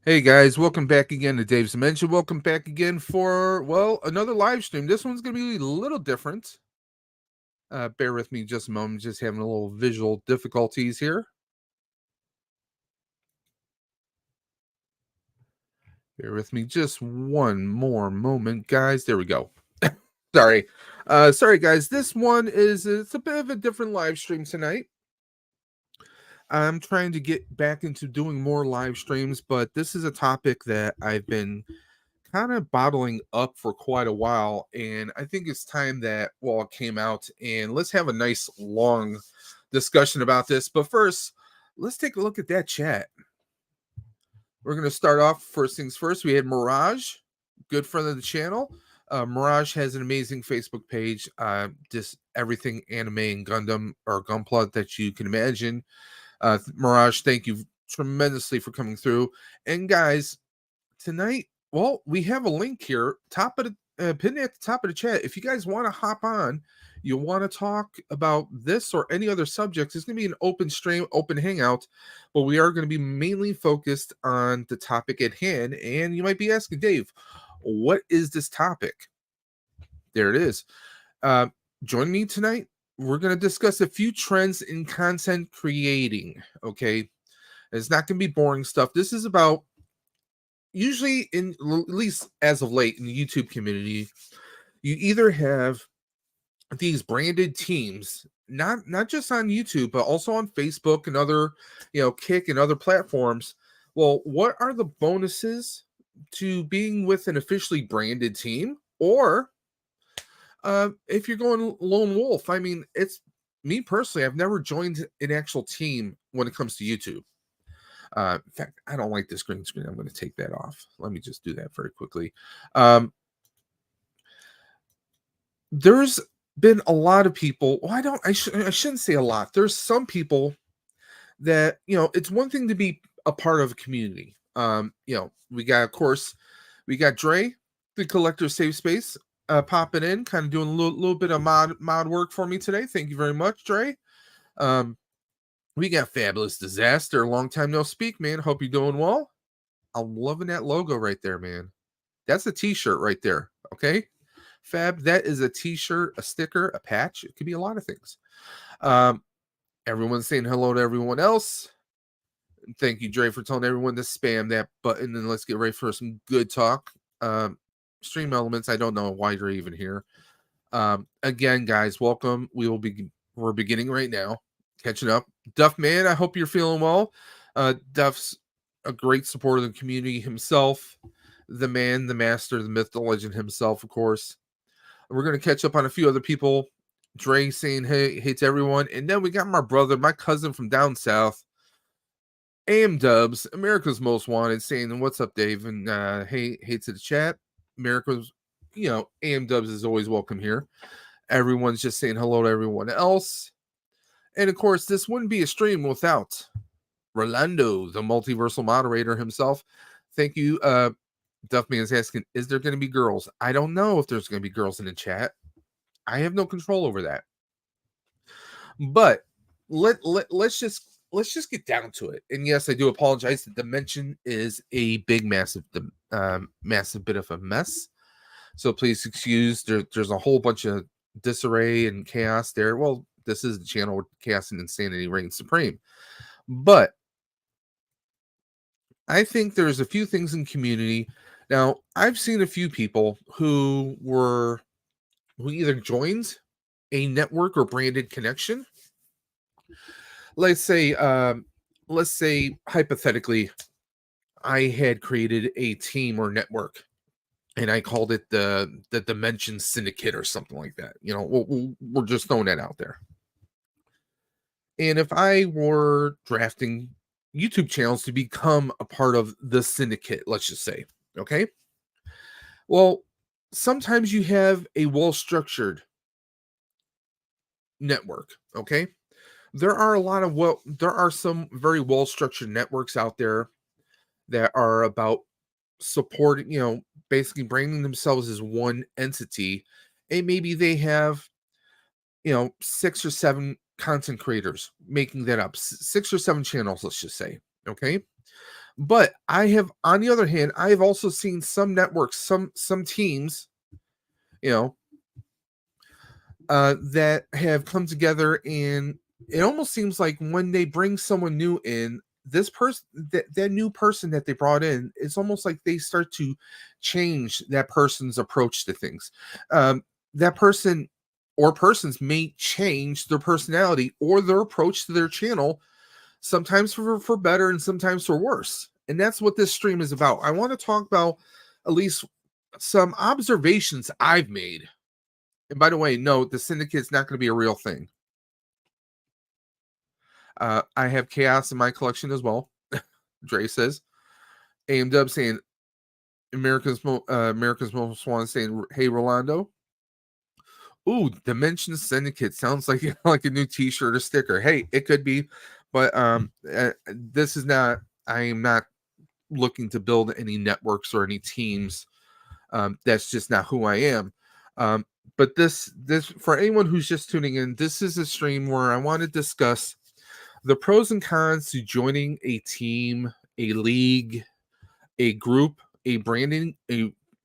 Hey guys, welcome back again to Dave's Dimension. Welcome back again for, well, another live stream. This one's going to be a little different. Bear with me just a moment, just having a little visual difficulties here. Bear with me just one more moment, guys. There we go. Sorry. Sorry, guys. This one it's a bit of a different live stream tonight. I'm trying to get back into doing more live streams, but this is a topic that I've been kind of bottling up for quite a while, and I think it's time that it came out, and let's have a nice long discussion about this. But first, let's take a look at that chat. We're going to start off first things first. We had Mirage, good friend of the channel. Mirage has an amazing Facebook page, just everything anime and Gundam or Gunpla that you can imagine. Mirage, thank you tremendously for coming through. And guys, tonight, well, we have a link here, top of the pinned at the top of the chat. If you guys want to hop on, you want to talk about this or any other subjects, it's going to be an open stream, open hangout, but we are going to be mainly focused on the topic at hand. And you might be asking, Dave, what is this topic? There it is. Join me tonight. We're going to discuss a few trends in content creating. Okay, it's not going to be boring stuff. This is about, usually, in at least as of late in the YouTube community, you either have these branded teams, not just on YouTube, but also on Facebook and other, Kick and other platforms. Well, what are the bonuses to being with an officially branded team? Or if you're going lone wolf, I mean, it's me personally, I've never joined an actual team when it comes to YouTube. In fact, I don't like this green screen. I'm going to take that off. Let me just do that very quickly. There's been a lot of people. Well, I shouldn't say a lot. There's some people that, it's one thing to be a part of a community. We got, of course, we got Dre, the collector safe space, popping in, kind of doing a little bit of mod work for me today. Thank you very much, Dre. We got Fabulous Disaster. Long time no speak, man. Hope you're doing well. I'm loving that logo right there, man. That's a t-shirt right there. Okay. Fab, that is a t-shirt, a sticker, a patch. It could be a lot of things. Everyone's saying hello to everyone else. Thank you, Dre, for telling everyone to spam that button, and let's get ready for some good talk. Stream Elements, I don't know why you're even here. Again, guys, welcome. We're beginning right now. Catching up. Duff, man, I hope you're feeling well. Duff's a great supporter of the community himself. The man, the master, the myth, the legend himself, of course. We're going to catch up on a few other people. Dre saying hey to everyone. And then we got my brother, my cousin from down south, AM Dubs, America's Most Wanted, saying, what's up, Dave? And hey to the chat. America's, AM Dubs is always welcome here. Everyone's just saying hello to everyone else. And of course, this wouldn't be a stream without Rolando, the multiversal moderator himself. Thank you. Duffman is asking, is there going to be girls? I don't know if there's going to be girls in the chat. I have no control over that. But let's just get down to it. And yes, I do apologize. The Dimension is a big, massive bit of a mess. So please excuse. There's a whole bunch of disarray and chaos there. Well, this is the channel where chaos and insanity reign supreme. But I think there's a few things in community. Now, I've seen a few people who either joined a network or branded connection. Let's say hypothetically, I had created a team or network, and I called it the Dimension Syndicate or something like that. We're just throwing that out there. And if I were drafting YouTube channels to become a part of the syndicate, let's just say, okay? Well, sometimes you have a well-structured network, okay? There are some very well-structured networks out there that are about supporting, basically branding themselves as one entity, and maybe they have, 6 or 7 content creators making that up, 6 or 7 channels, let's just say, okay? But I have, on the other hand, I have also seen some networks, some teams, you know, that have come together, and it almost seems like when they bring someone new in, this person, that new person that they brought in, it's almost like they start to change that person's approach to things. That person or persons may change their personality or their approach to their channel, sometimes for better and sometimes for worse. And that's what this stream is about. I want to talk about at least some observations I've made. And by the way, no, the syndicate's not going to be a real thing. I have chaos in my collection as well. Dre says. AM Dub saying America's Most Wanted saying, hey Rolando. Ooh, Dimension Syndicate sounds like like a new T-shirt or sticker. Hey, it could be, but this is not. I am not looking to build any networks or any teams. That's just not who I am. But this for anyone who's just tuning in, this is a stream where I want to discuss the pros and cons to joining a team, a league, a group, a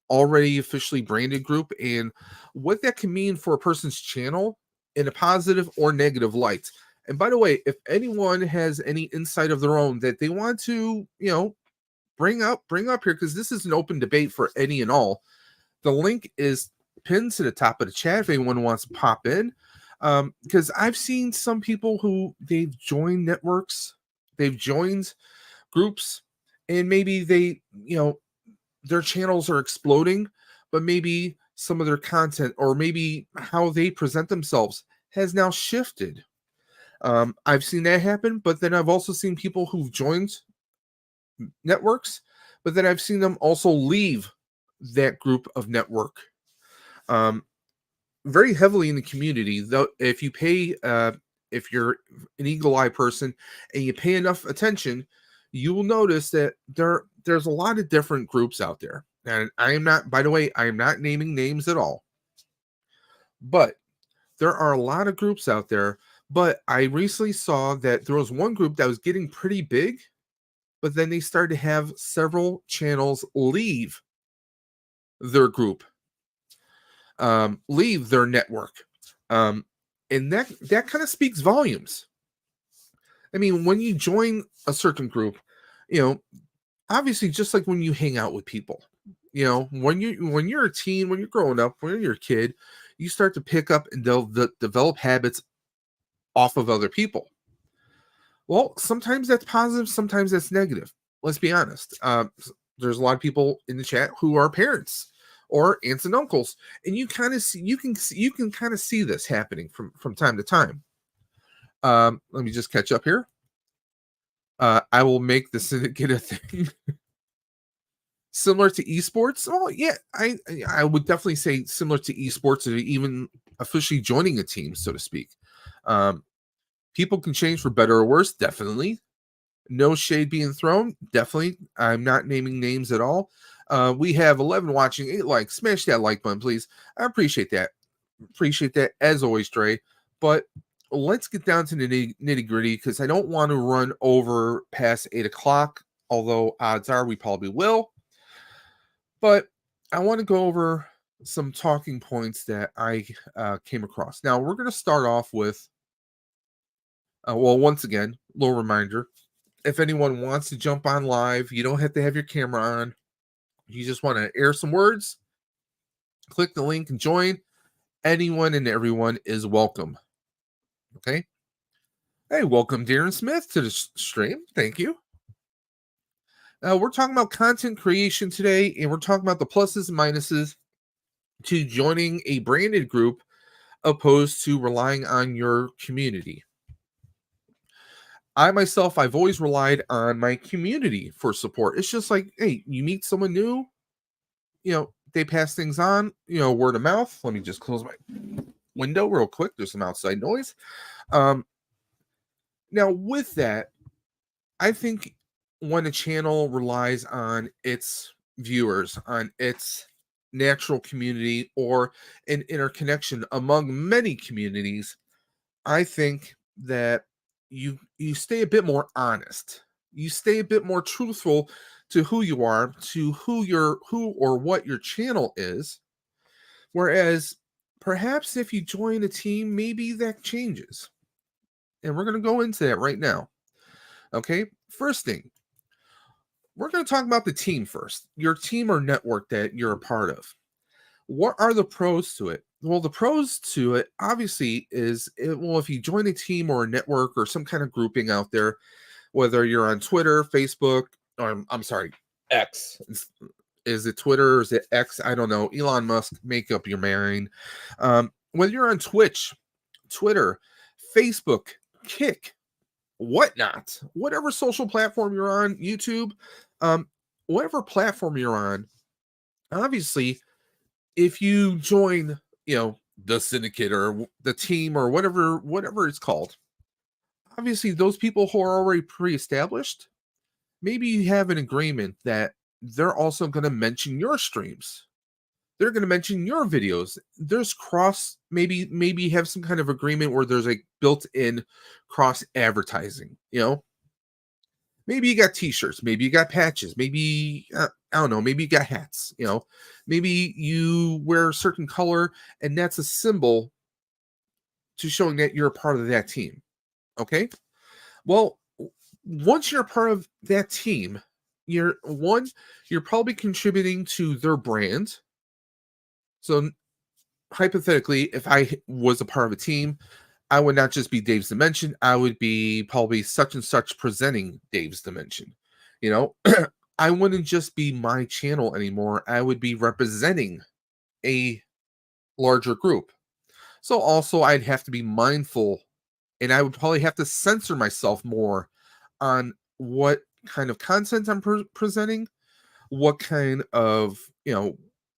already officially branded group, and what that can mean for a person's channel in a positive or negative light. And by the way, if anyone has any insight of their own that they want to, bring up here, because this is an open debate for any and all. The link is pinned to the top of the chat if anyone wants to pop in. Because I've seen some people who they've joined networks, they've joined groups, and maybe they, their channels are exploding, but maybe some of their content or maybe how they present themselves has now shifted. I've seen that happen, but then I've also seen people who've joined networks, but then I've seen them also leave that group of network. Very heavily in the community, though. If you pay, if you're an eagle eye person and you pay enough attention, you will notice that there's a lot of different groups out there. And I am not, by the way, I am not naming names at all, but there are a lot of groups out there. But I recently saw that there was one group that was getting pretty big, but then they started to have several channels leave their group, leave their network. And that kind of speaks volumes. I mean, when you join a certain group, obviously just like when you hang out with people, when you're a teen, when you're growing up, when you're a kid, you start to pick up and develop habits off of other people. Well, sometimes that's positive, sometimes that's negative. Let's be honest. There's a lot of people in the chat who are parents or aunts and uncles, and you kind of see, you can kind of see this happening from time to time. Let me just catch up here. I will make the syndicate a thing. Similar to esports. Oh yeah, I would definitely say similar to esports, or even officially joining a team, so to speak. People can change for better or worse, definitely. No shade being thrown, definitely. I'm not naming names at all. We have 11 watching, 8 likes. Smash that like button, please. I appreciate that. Appreciate that as always, Dre. But let's get down to the nitty gritty, because I don't want to run over past 8 o'clock, although odds are we probably will. But I want to go over some talking points that I came across. Now, we're going to start off with, well, once again, little reminder. If anyone wants to jump on live, you don't have to have your camera on. You just want to air some words, click the link and join. Anyone and everyone is welcome. Okay. Hey, welcome Darren Smith to the stream. Thank you. We're talking about content creation today, and we're talking about the pluses and minuses to joining a branded group opposed to relying on your community. I myself, I've always relied on my community for support. It's just like, hey, you meet someone new, they pass things on, word of mouth. Let me just close my window real quick. There's some outside noise. Now, with that, I think when a channel relies on its viewers, on its natural community, or an interconnection among many communities, I think that you stay a bit more honest. You stay a bit more truthful to who you are, to who or what your channel is. Whereas perhaps if you join a team, maybe that changes. And we're going to go into that right now. Okay. First thing, we're going to talk about the team first. Your team or network that you're a part of. What are the pros to it? Well, the pros to it obviously well, if you join a team or a network or some kind of grouping out there, whether you're on Twitter, Facebook, or I'm sorry, X. Is it Twitter or is it X? I don't know. Elon Musk, make up your mind. Whether you're on Twitch, Twitter, Facebook, Kick, whatnot, whatever social platform you're on, YouTube, um, whatever platform you're on, obviously, if you join, the syndicate or the team or whatever it's called, obviously those people who are already pre-established, maybe you have an agreement that they're also going to mention your streams. They're going to mention your videos. There's maybe you have some kind of agreement where there's a built-in cross advertising, Maybe you got t-shirts, maybe you got patches, maybe I don't know, maybe you got hats, maybe you wear a certain color and that's a symbol to showing that you're a part of that team. Okay? Well, once you're a part of that team, you're probably contributing to their brand. So hypothetically, if I was a part of a team, I would not just be Dave's Dimension. I would be probably such and such presenting Dave's Dimension. I wouldn't just be my channel anymore. I would be representing a larger group. So also I'd have to be mindful and I would probably have to censor myself more on what kind of content I'm presenting, what kind of,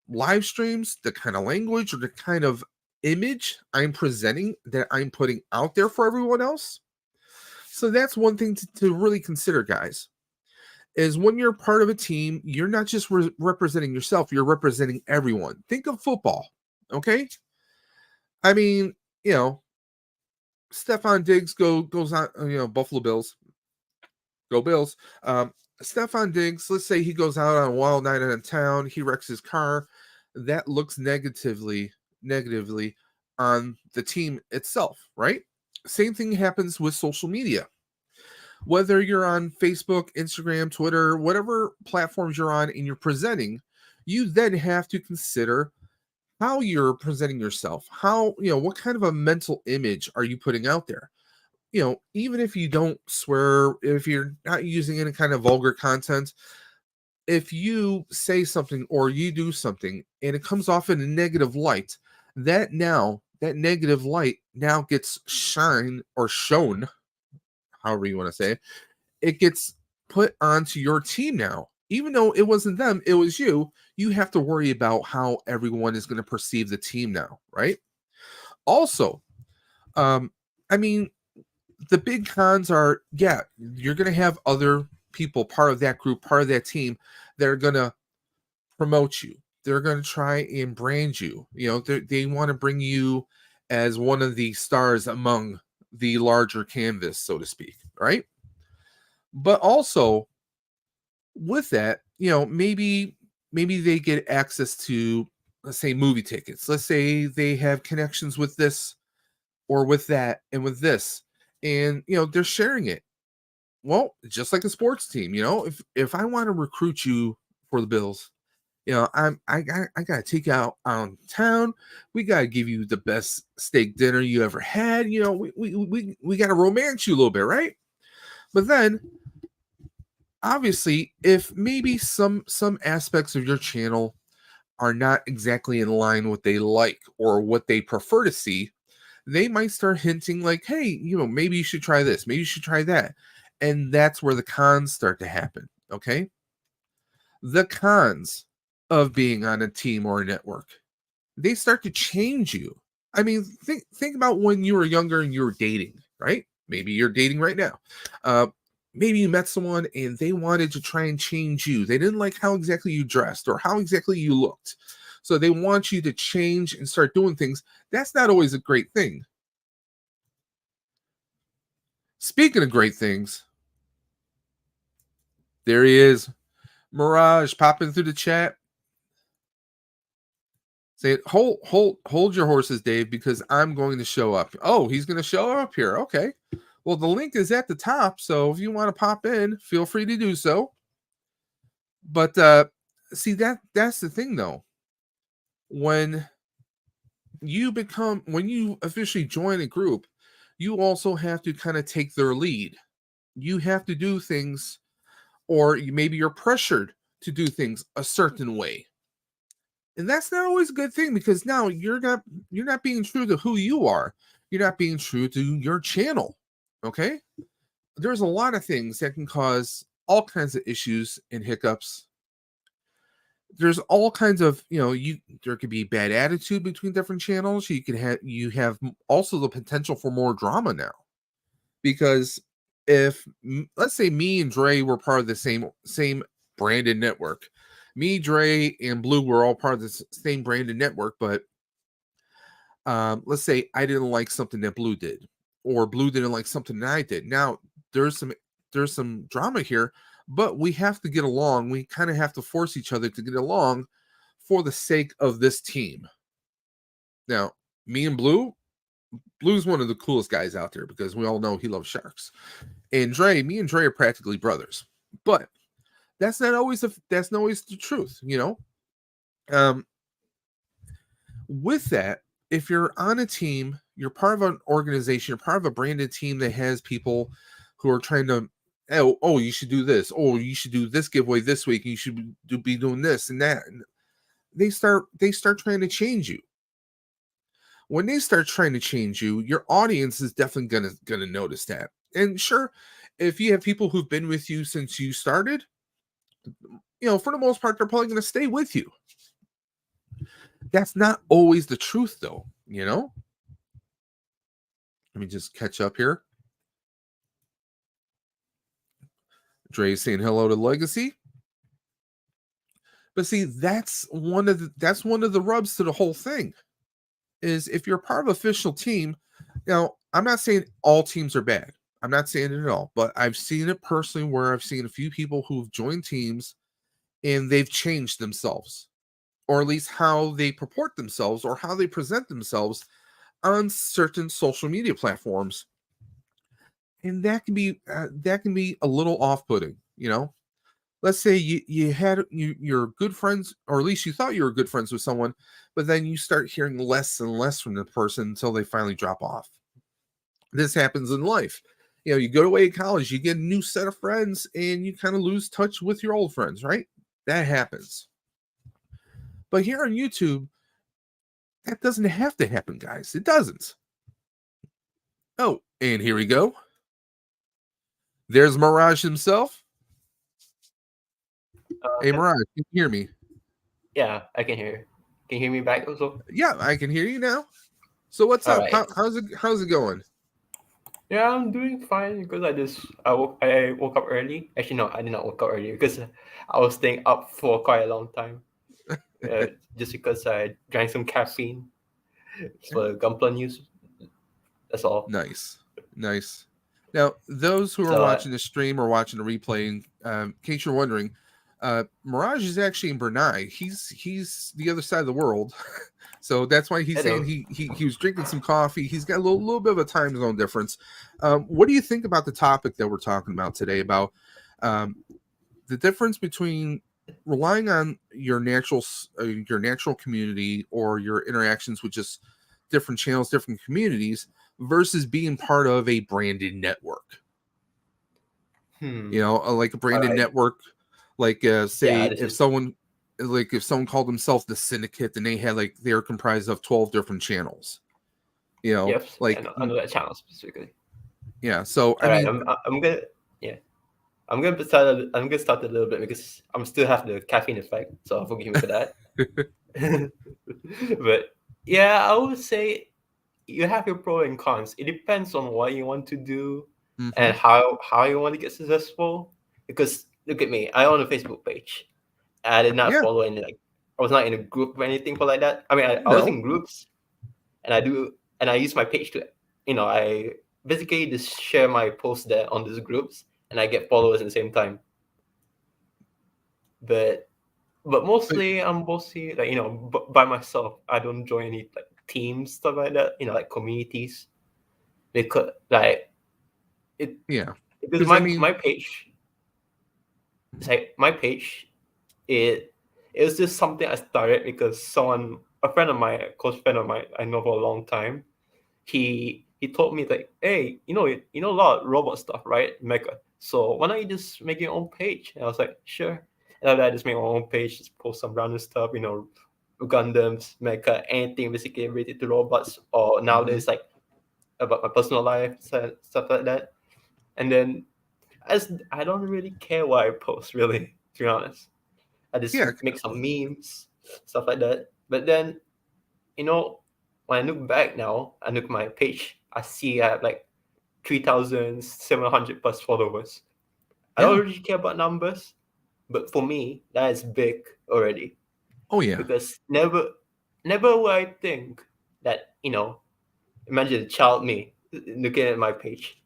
live streams, the kind of language or the kind of image I'm presenting that I'm putting out there for everyone else. So that's one thing to really consider, guys, is when you're part of a team, you're not just representing yourself, you're representing everyone. Think of football, okay? I mean, Stefan Diggs goes on, Buffalo Bills, go Bills. Stefan Diggs, let's say he goes out on a wild night in town, he wrecks his car. That looks negatively on the team itself, right? Same thing happens with social media. Whether you're on Facebook, Instagram, Twitter, whatever platforms you're on and you're presenting, you then have to consider how you're presenting yourself. How, what kind of a mental image are you putting out there? Even if you don't swear, if you're not using any kind of vulgar content, if you say something or you do something and it comes off in a negative light, that negative light now gets shown, however you want to say it, it gets put onto your team now. Even though it wasn't them, it was you, you have to worry about how everyone is going to perceive the team now, right? Also, I mean, the big cons are, yeah, you're going to have other people, part of that group, part of that team, that are going to promote you. They're going to try and brand you. They want to bring you as one of the stars among the larger canvas, so to speak, right? But also with that, maybe they get access to, let's say, movie tickets. Let's say they have connections with this or with that and with this, and they're sharing it. Well, just like a sports team, if I want to recruit you for the Bills, I gotta take you out on town. We gotta give you the best steak dinner you ever had. We gotta romance you a little bit, right? But then, obviously, if maybe some aspects of your channel are not exactly in line with what they like or what they prefer to see, they might start hinting like, hey, maybe you should try this, maybe you should try that. And that's where the cons start to happen. Okay. The cons of being on a team or a network, they start to change you. I mean, think about when you were younger and you were dating, right? Maybe you're dating right now. Maybe you met someone and they wanted to try and change you. They didn't like how exactly you dressed or how exactly you looked. So they want you to change and start doing things. That's not always a great thing. Speaking of great things, There he is. Mirage popping through the chat. Say, hold your horses, Dave, because I'm going to show up. Oh, he's going to show up here. Okay. Well, the link is at the top, so if you want to pop in, feel free to do so. But see, that's the thing, though. When you officially join a group, you also have to kind of take their lead. You have to do things, or maybe you're pressured to do things a certain way. And that's not always a good thing, because now you're not being true to who you are. You're not being true to your channel. Okay? There's a lot of things that can cause all kinds of issues and hiccups. There's all kinds of, there could be bad attitude between different channels. You have also the potential for more drama now. Because if, let's say, me and Dre were part of the same branded network, me, Dre, and Blue were all part of the same branded network, but let's say I didn't like something that Blue did, or Blue didn't like something that I did. Now there's some drama here, but we have to get along. We kind of have to force each other to get along for the sake of this team. Now, me and Blue's one of the coolest guys out there, because we all know he loves sharks. And me and Dre are practically brothers. But that's not always the truth, with that, if you're on a team, you're part of an organization, you're part of a branded team that has people who are trying to, oh, you should do this, oh, you should do this giveaway this week, you should be doing this and that. And they start trying to change you. When they start trying to change you, your audience is definitely gonna notice that. And sure, if you have people who've been with you since you started, for the most part, they're probably going to stay with you. That's not always the truth, though, Let me just catch up here. Dre's saying hello to Legacy. But see, that's one of the rubs to the whole thing, is if you're part of an official team. Now, I'm not saying all teams are bad. I'm not saying it at all, but I've seen it personally, where I've seen a few people who've joined teams and they've changed themselves, or at least how they purport themselves or how they present themselves on certain social media platforms. And that can be a little off-putting, Let's say you're good friends, or at least you thought you were good friends with someone, but then you start hearing less and less from the person until they finally drop off. This happens in life. You go away to college, you get a new set of friends, and you kind of lose touch with your old friends, right? That happens. But here on YouTube, that doesn't have to happen, guys. It doesn't. Oh, and here we go. There's Mirage himself. Hey, Mirage, can you hear me? Yeah, I can hear you. Can you hear me back also? Yeah, I can hear you now. So what's up? Right. How's it going? Yeah, I'm doing fine, because I woke up early. Actually, no, I did not wake up early, because I was staying up for quite a long time. Just because I drank some caffeine for the Gunpla news. That's all. Nice. Now, those who are watching the stream or watching the replay, in case you're wondering, Mirage is actually in Brunei. He's the other side of the world. So that's why he's saying he was drinking some coffee. He's got a little bit of a time zone difference. What do you think about the topic that we're talking about today, about the difference between relying on your natural community, or your interactions with just different channels, different communities, versus being part of a branded network? Like a branded network, like say, if someone called themselves the Syndicate, and they're comprised of 12 different channels. Yep, I know that channel specifically. Yeah, so I'm gonna start a little bit, because I'm still have the caffeine effect, so forgive me for that. But yeah, I would say you have your pros and cons. It depends on what you want to do, and how you want to get successful. Because look at me, I own a Facebook page. I did not follow any, I was not in a group or anything for like that. I mean, I was in groups, and I use my page to, I basically just share my posts there on these groups, and I get followers at the same time. but But mostly I'm mostly like by myself. I don't join any like teams, stuff like that. Like communities, because like it yeah, because because I my mean, page, it's like my page, it was just something I started because a friend of mine, a close friend of mine I know for a long time, he told me like, hey, a lot of robot stuff, right, Mecha? So why don't you just make your own page? And I was like, sure. And after that, I just make my own page, just post some random stuff, Gundams, Mecha, anything basically related to robots, or mhm. nowadays like about my personal life, stuff like that. And then as I don't really care what I post, really, to be honest. I just Yeah, make some memes, stuff like that. But then, you know, when I look back now, I look at my page, I see I have like 3,700 plus followers. I don't yeah, really care about numbers, but for me, that is big already. oh yeah, Because never would I think that, imagine a child me looking at my page,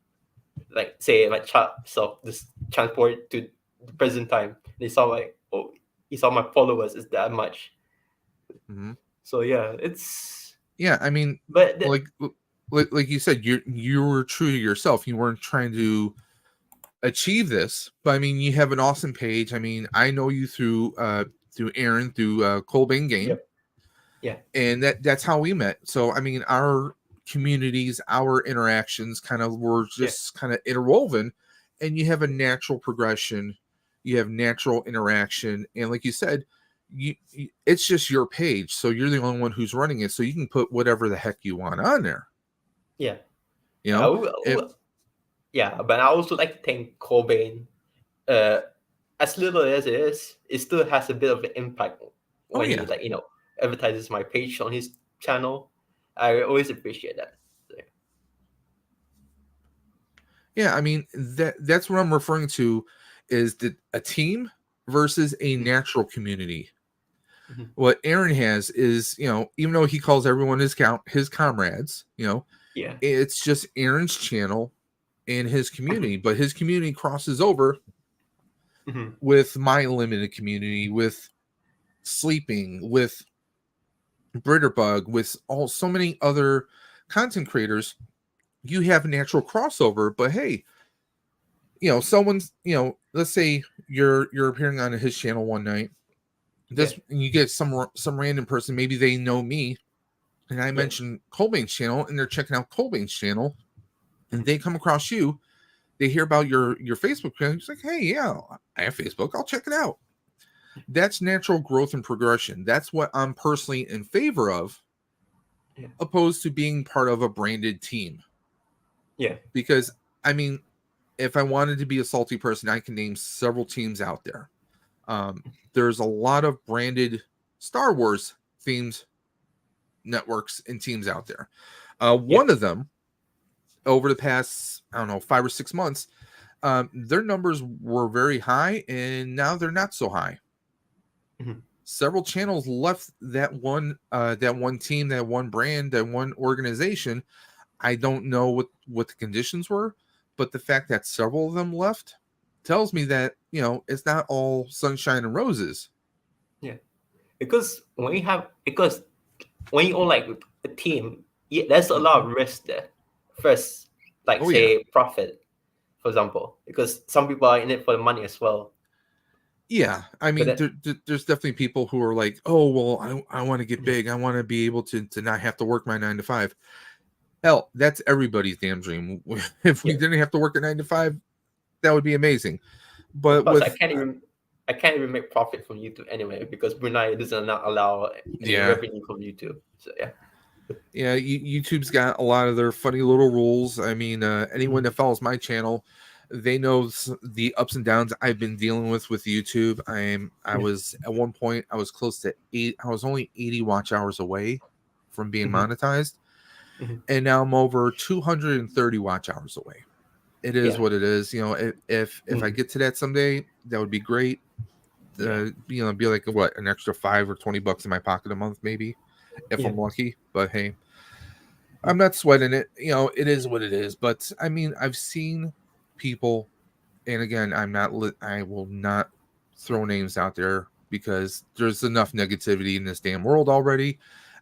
like say my child self just transport to the present time. They saw like, oh, he saw my followers is that much. mhm. So yeah, it's Yeah. I mean, but like like you said, you were true to yourself. You weren't trying to achieve this, but I mean, you have an awesome page. I mean, I know you through Aaron, through Colbane Game, yep, yeah, and that's how we met. So I mean, our communities, our interactions kind of were yeah, just kind of interwoven, and you have a natural progression, you have natural interaction, and like you said, it's just your page, so you're the only one who's running it, so you can put whatever the heck you want on there, yeah. you Yeah, know. If yeah, but I also like to thank Cobain. Uh, as little as it still has a bit of an impact oh when he yeah, like advertises my page on his channel. I always appreciate that. So, yeah, I mean that's what I'm referring to, is that a team versus a mhm, natural community. mhm. What Aaron has is, even though he calls everyone his comrades, Yeah, it's just Aaron's channel and his mhm, community, but his community crosses over mhm. with my limited community, with sleeping, with Britterbug, with so many other content creators. You have natural crossover, but hey, someone's, let's say you're appearing on his channel one night. Yeah, And you get some random person, maybe they know me, and I yeah, mention Colbane's channel, and they're checking out Colbane's channel, and mhm, they come across you. They hear about your Facebook channel. It's like, hey, yeah, I have Facebook. I'll check it out. That's natural growth and progression. That's what I'm personally in favor of, yeah, opposed to being part of a branded team. yeah, Because I mean, if I wanted to be a salty person, I can name several teams out there. There's a lot of branded Star Wars themed networks and teams out there. yeah, One of them, over the past, I don't know, 5 or 6 months, their numbers were very high, and now they're not so high. mhm, Several channels left that one team, that one brand, that one organization. I don't know what the conditions were, but the fact that several of them left tells me that it's not all sunshine and roses. yeah. Because when you own like a team, yeah, there's a lot Mhm. of risk there. First, like Oh yeah, say profit, for example, because some people are in it for the money as well. yeah. I But mean, then, there's definitely people who are like, oh well, I want to get yeah, big. I want to be able to not have to work my 9 to 5. Hell, that's everybody's damn dream. If we yeah. didn't have to work a 9 to 5, that would be amazing. But Plus, with I can't even make profit from YouTube anyway because Brunei doesn't not allow any yeah, revenue from YouTube. So yeah. yeah, YouTube's got a lot of their funny little rules. I mean, anyone Mhm. that follows my channel, they know the ups and downs I've been dealing with YouTube. I Yeah. was at one point, I was close to eight. I was only 80 watch hours away from being Mhm. monetized, Mhm. and now I'm over 230 watch hours away. It is Yeah. what it is. If I Mhm. get to that someday, that would be great. Yeah. Be like what, an extra $5 or $20 in my pocket a month, maybe, if Yeah. I'm lucky. But hey, I'm not sweating it. It is what it is. But I mean, I've seen people, and again, I will not throw names out there because there's enough negativity in this damn world already.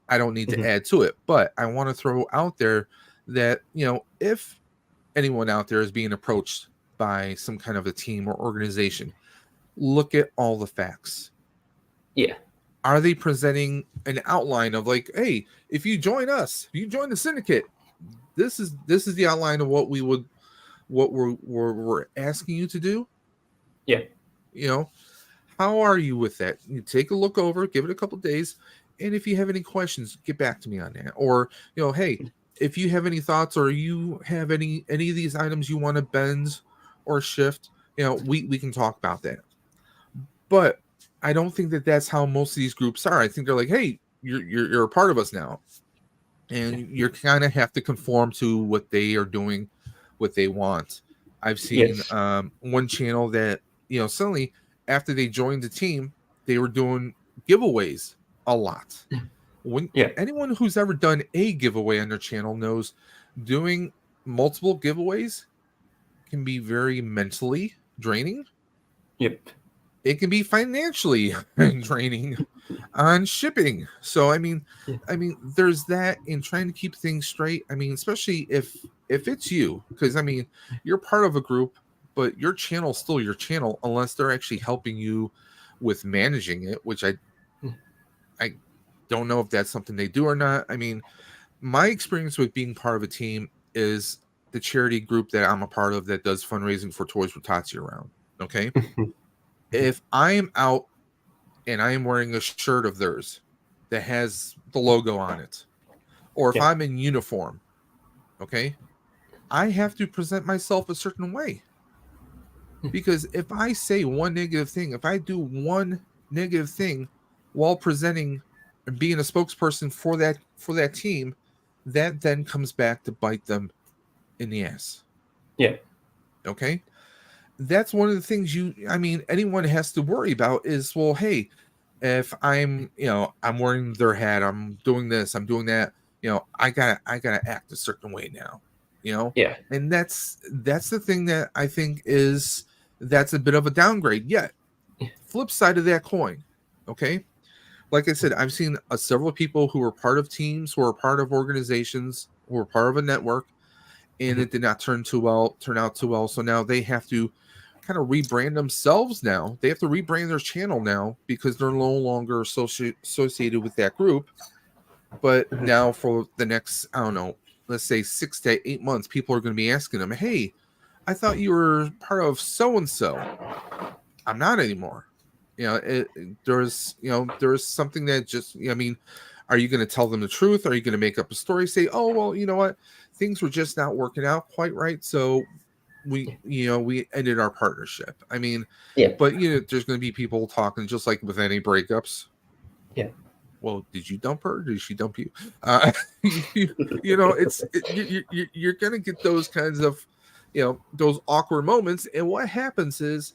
I don't need to Mhm. add to it, but I want to throw out there that, if anyone out there is being approached by some kind of a team or organization, look at all the facts. Yeah. Are they presenting an outline of like, hey, if you join us, if you join the syndicate, this is the outline of what we're asking you to do. Yeah. You know, how are you with that? You take a look over, give it a couple days, and if you have any questions, get back to me on that. Or, hey, if you have any thoughts or you have any of these items you want to bend or shift, we can talk about that. But I don't think that that's how most of these groups are. I think they're like, hey, you're a part of us now, and you kind of have to conform to what they are doing, what they want. I've seen Yes. one channel that suddenly after they joined the team, they were doing giveaways a lot. When Yeah. anyone who's ever done a giveaway on their channel knows doing multiple giveaways can be very mentally draining. Yep. It can be financially draining on shipping. So Yeah. I mean, there's that in trying to keep things straight. I mean, especially if it's you, because you're part of a group, but your channel's still your channel unless they're actually helping you with managing it, which I don't know if that's something they do or not. I mean, my experience with being part of a team is the charity group that I'm a part of that does fundraising for Toys for Tots year round. Okay. If I am out and I am wearing a shirt of theirs that has the logo on it, or if Yeah. I'm in uniform, okay, I have to present myself a certain way. Because if I say one negative thing, if I do one negative thing while presenting and being a spokesperson for that team, that then comes back to bite them in the ass. Yeah. Okay? That's one of the things anyone has to worry about is, well, hey, if I'm wearing their hat, I'm doing this, I'm doing that, I gotta act a certain way now, Yeah. and that's the thing that I think that's a bit of a downgrade. Yet, flip side of that coin, okay, like I said, I've seen several people who were part of teams, who are part of organizations, who are part of a network, and Mhm. it did not turn out too well. So now they have to kind of rebrand themselves now. They have to rebrand their channel now because they're no longer associated with that group. But Mhm. now for the next, I don't know, let's say 6 to 8 months, people are going to be asking them, hey, I thought you were part of so and so. I'm not anymore. There's something that just, are you going to tell them the truth? Are you going to make up a story? Say, oh, well, you know what? Things were just not working out quite right. So we ended our partnership. Yeah. But there's going to be people talking just like with any breakups. Yeah. Well, did you dump her? Did she dump you? Uh, you're going to get those kinds of, those awkward moments. And what happens is,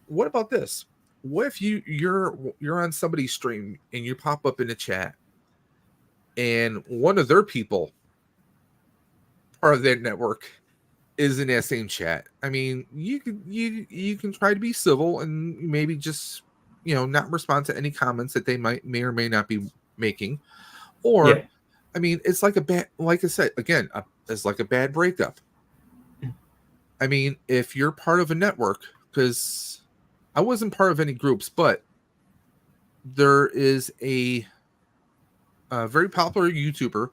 what about this? What if you're on somebody's stream and you pop up in a chat and one of their people or their network is in that same chat? You can try to be civil and maybe just not respond to any comments that they may or may not be making. Yeah. Or it's like a bad, like I said again, it's like a bad breakup. If you're part of a network, because I wasn't part of any groups, but there is a very popular YouTuber,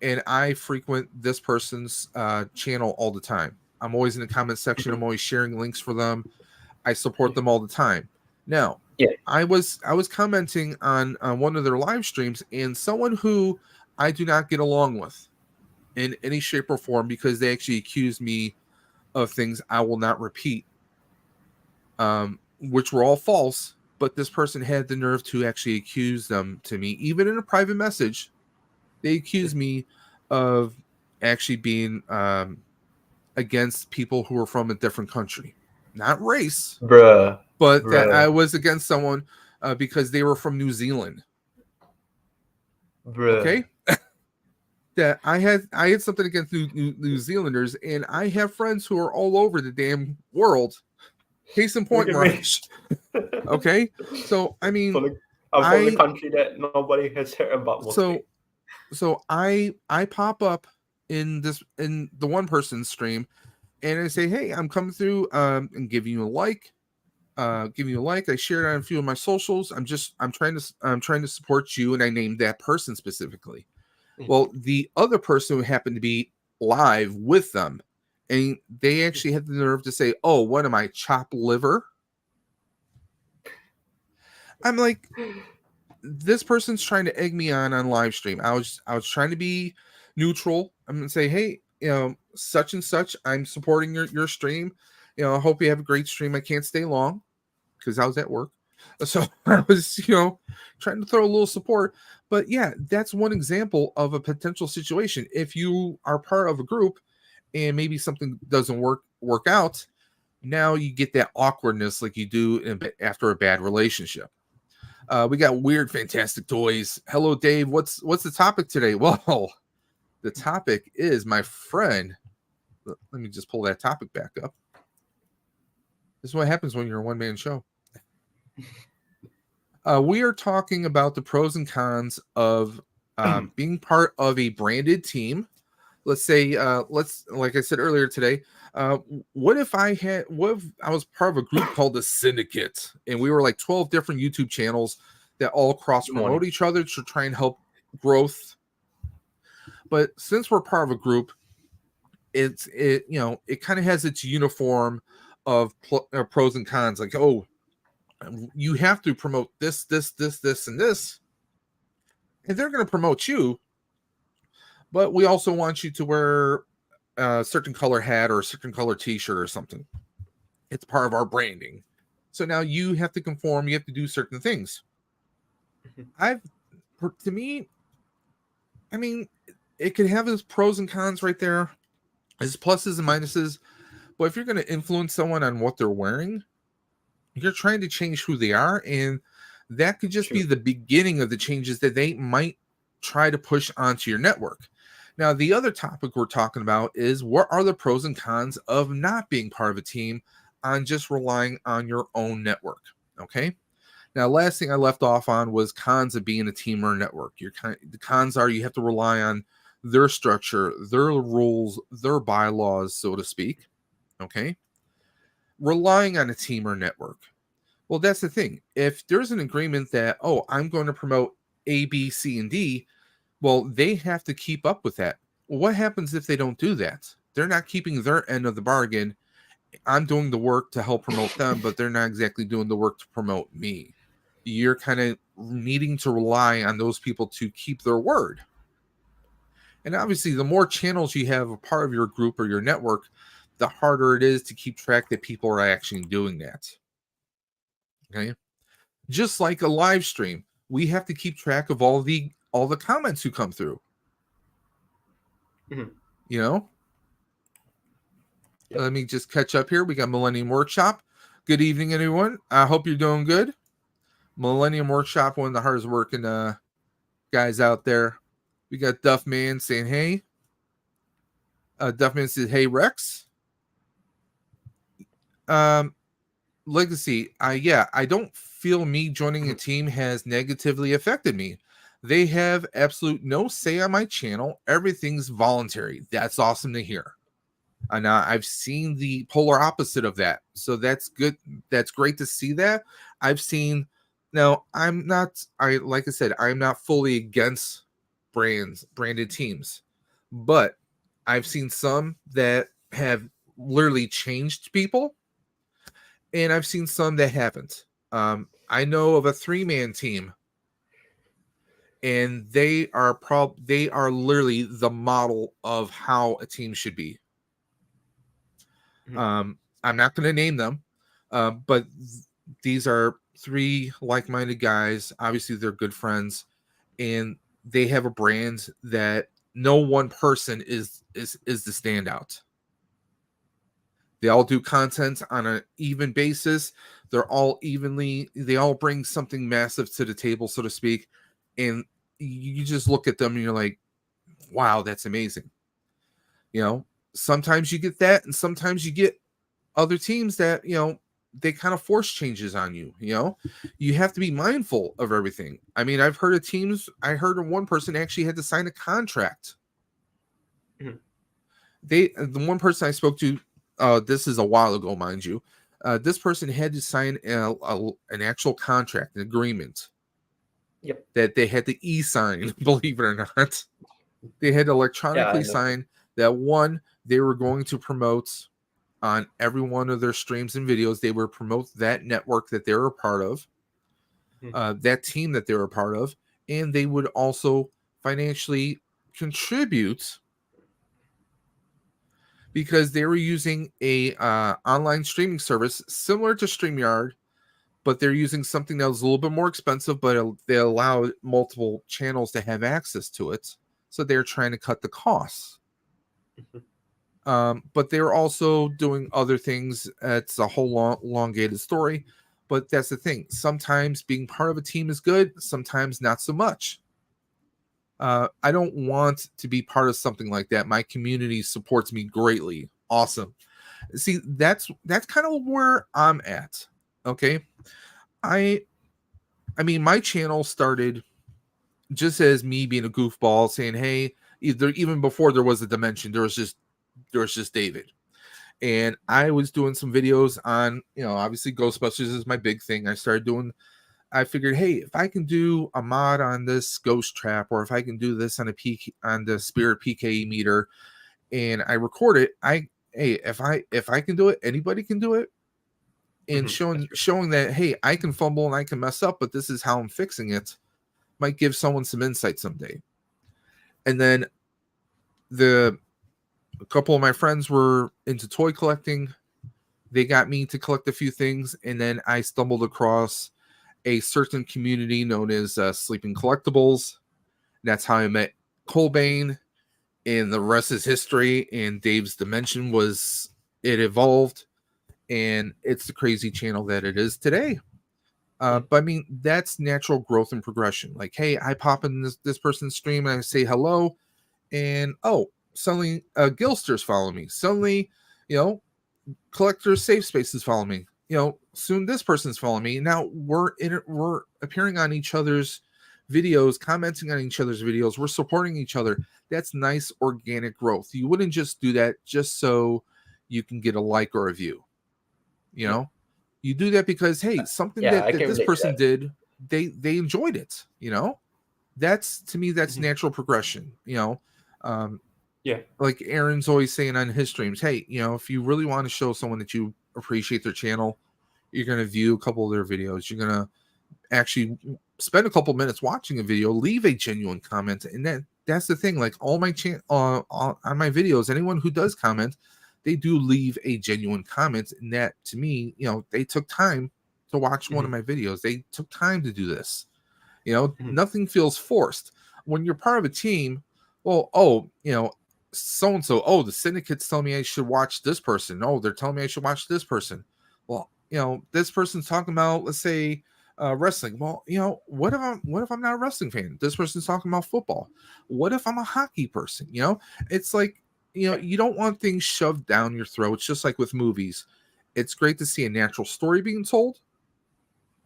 and I frequent this person's channel all the time. I'm always in the comment section. Mhm. I'm always sharing links for them. I support them all the time. Now, Yeah. I was commenting on one of their live streams, and someone who I do not get along with in any shape or form because they actually accused me of things I will not repeat, which were all false. But this person had the nerve to actually accuse them to me, even in a private message. They accused me of actually being against people who are from a different country, not race, Bruh. but that I Bruh. was against someone because they were from New Zealand. Bruh. Okay, that I had something against New Zealanders, and I have friends who are all over the damn world, Case in Look point, at me. Mirage. Okay, so I mean, I'm from the I country that nobody has heard about mostly. so I pop up in the one person stream, and I say, hey, I'm coming through, and giving you a like. Giving you a like. I shared on a few of my socials. I'm trying to support you, and I named that person specifically. Well, the other person who happened to be live with them, and they actually had the nerve to say, "Oh, what am I, chopped liver?" I'm like, this person's trying to egg me on live stream. I was trying to be neutral. I'm gonna say, hey, such and such. I'm supporting your stream. I hope you have a great stream. I can't stay long because I was at work. So I was, trying to throw a little support. But yeah, that's one example of a potential situation. If you are part of a group and maybe something doesn't work out, now you get that awkwardness like you do after a bad relationship. We got weird, fantastic toys. Hello, Dave. What's the topic today? Well, the topic is, my friend. Let me just pull that topic back up. This is what happens when you're a one-man show. We are talking about the pros and cons of being part of a branded team. Let's say, like I said earlier today, what if I was part of a group called the Syndicate, and we were like 12 different YouTube channels that all cross promote each other to try and help growth. But since we're part of a group, it kind of has its uniform of pros and cons. Like, oh, you have to promote this, and this, and they're going to promote you. But we also want you to wear a certain color hat or a certain color T-shirt or something. It's part of our branding. So now you have to conform. You have to do certain things. To me, I mean, it could have its pros and cons right there, its pluses and minuses. But if you're going to influence someone on what they're wearing, you're trying to change who they are, and that could just be the beginning of the changes that they might try to push onto your network. Now, the other topic we're talking about is, what are the pros and cons of not being part of a team, on just relying on your own network? Okay. Now, last thing I left off on was cons of being a team or a network. The cons are, you have to rely on their structure, their rules, their bylaws, so to speak. Okay. Relying on a team or network. Well, that's the thing. If there's an agreement that, oh, I'm going to promote A, B, C, and D, well, they have to keep up with that. Well, what happens if they don't do that? They're not keeping their end of the bargain. I'm doing the work to help promote them, but they're not exactly doing the work to promote me. You're kind of needing to rely on those people to keep their word. And obviously, the more channels you have a part of your group or your network, the harder it is to keep track that people are actually doing that. Okay. Just like a live stream, we have to keep track of all the comments who come through. Mm-hmm. Yep. Let me just catch up here. We got Millennium Workshop. Good evening, everyone. I hope you're doing good. Millennium Workshop, one of the hardest working guys out there. We got Duffman saying hey. Duffman says, hey, Rex. Legacy, I don't feel me joining a team has negatively affected me. They have absolute no say on my channel. Everything's voluntary. That's awesome to hear. And I've seen the polar opposite of that. So that's good. That's great to see that. I've seen, now I'm not fully against branded teams, but I've seen some that have literally changed people, and I've seen some that haven't. I know of a 3-man team, and they are literally the model of how a team should be. I'm not going to name them, but these are 3 like-minded guys. Obviously, they're good friends, and they have a brand that no one person is the standout. They all do content on an even basis. They all bring something massive to the table, so to speak. And you just look at them and you're like, wow, that's amazing. Sometimes you get that, and sometimes you get other teams that, they kind of force changes on you. You have to be mindful of everything. I mean, I've heard of teams. I heard of one person actually had to sign a contract. Mhm. The one person I spoke to, this is a while ago, mind you. This person had to sign an actual contract, an agreement Yep. that they had to e-sign. Believe it or not, they had to Yeah, I electronically know. sign that one, they were going to promote on every one of their streams and videos. They would promote that network that they were a part of, Mhm. that team that they were a part of, and they would also financially contribute because they were using a online streaming service similar to StreamYard, but they're using something that was a little bit more expensive, but they allow multiple channels to have access to it. So they're trying to cut the costs. Mhm. But they're also doing other things. It's a whole elongated story. But that's the thing. Sometimes being part of a team is good, sometimes not so much. I don't want to be part of something like that. My community supports me greatly. Awesome. See, that's kind of where I'm at. Okay. I I mean, my channel started just as me being a goofball saying, hey, either even before there was a dimension, there was just David. And I was doing some videos on, obviously Ghostbusters is my big thing. I figured, hey, if I can do a mod on this ghost trap, or if I can do this on on the spirit PKE meter, and I record it, hey, if I can do it, anybody can do it. And Mhm. That's showing true. showing that, hey, I can fumble and I can mess up, but this is how I'm fixing it, might give someone some insight someday. And then the a couple of my friends were into toy collecting. They got me to collect a few things, and then I stumbled across a certain community known as Sleeping Collectibles. That's how I met Colbane, and the rest is history. And Dave's Dimension was it evolved, and it's the crazy channel that it is today. Mhm. But I mean, that's natural growth and progression. Like, hey, I pop in this person's stream and I say hello, and oh, suddenly Gilster's follow me. Suddenly, you know, collectors safe spaces follow me. Soon this person's following me. Now we're appearing on each other's videos, commenting on each other's videos. We're supporting each other. That's nice organic growth. You wouldn't just do that just so you can get a like or a view. You Yeah. know, you do that because, hey, something Yeah, that I can this relate to person that. did, they enjoyed it. That's, to me, that's Mhm. natural progression. Um, Yeah. like Aaron's always saying on his streams, hey, if you really want to show someone that you appreciate their channel, you're going to view a couple of their videos. You're going to actually spend a couple minutes watching a video, leave a genuine comment. And that's the thing. Like all my on my videos, anyone who does comment, they do leave a genuine comment. And that, to me, they took time to watch one of Mhm. my videos. They took time to do this. Mhm. Nothing feels forced when you're part of a team. Well, oh, so and so, oh, the syndicate's telling me I should watch this person. Oh, they're telling me I should watch this person. Well, this person's talking about, let's say, wrestling. Well, what if I'm not a wrestling fan? This person's talking about football. What if I'm a hockey person? It's like, Yeah. you don't want things shoved down your throat. It's just like with movies. It's great to see a natural story being told.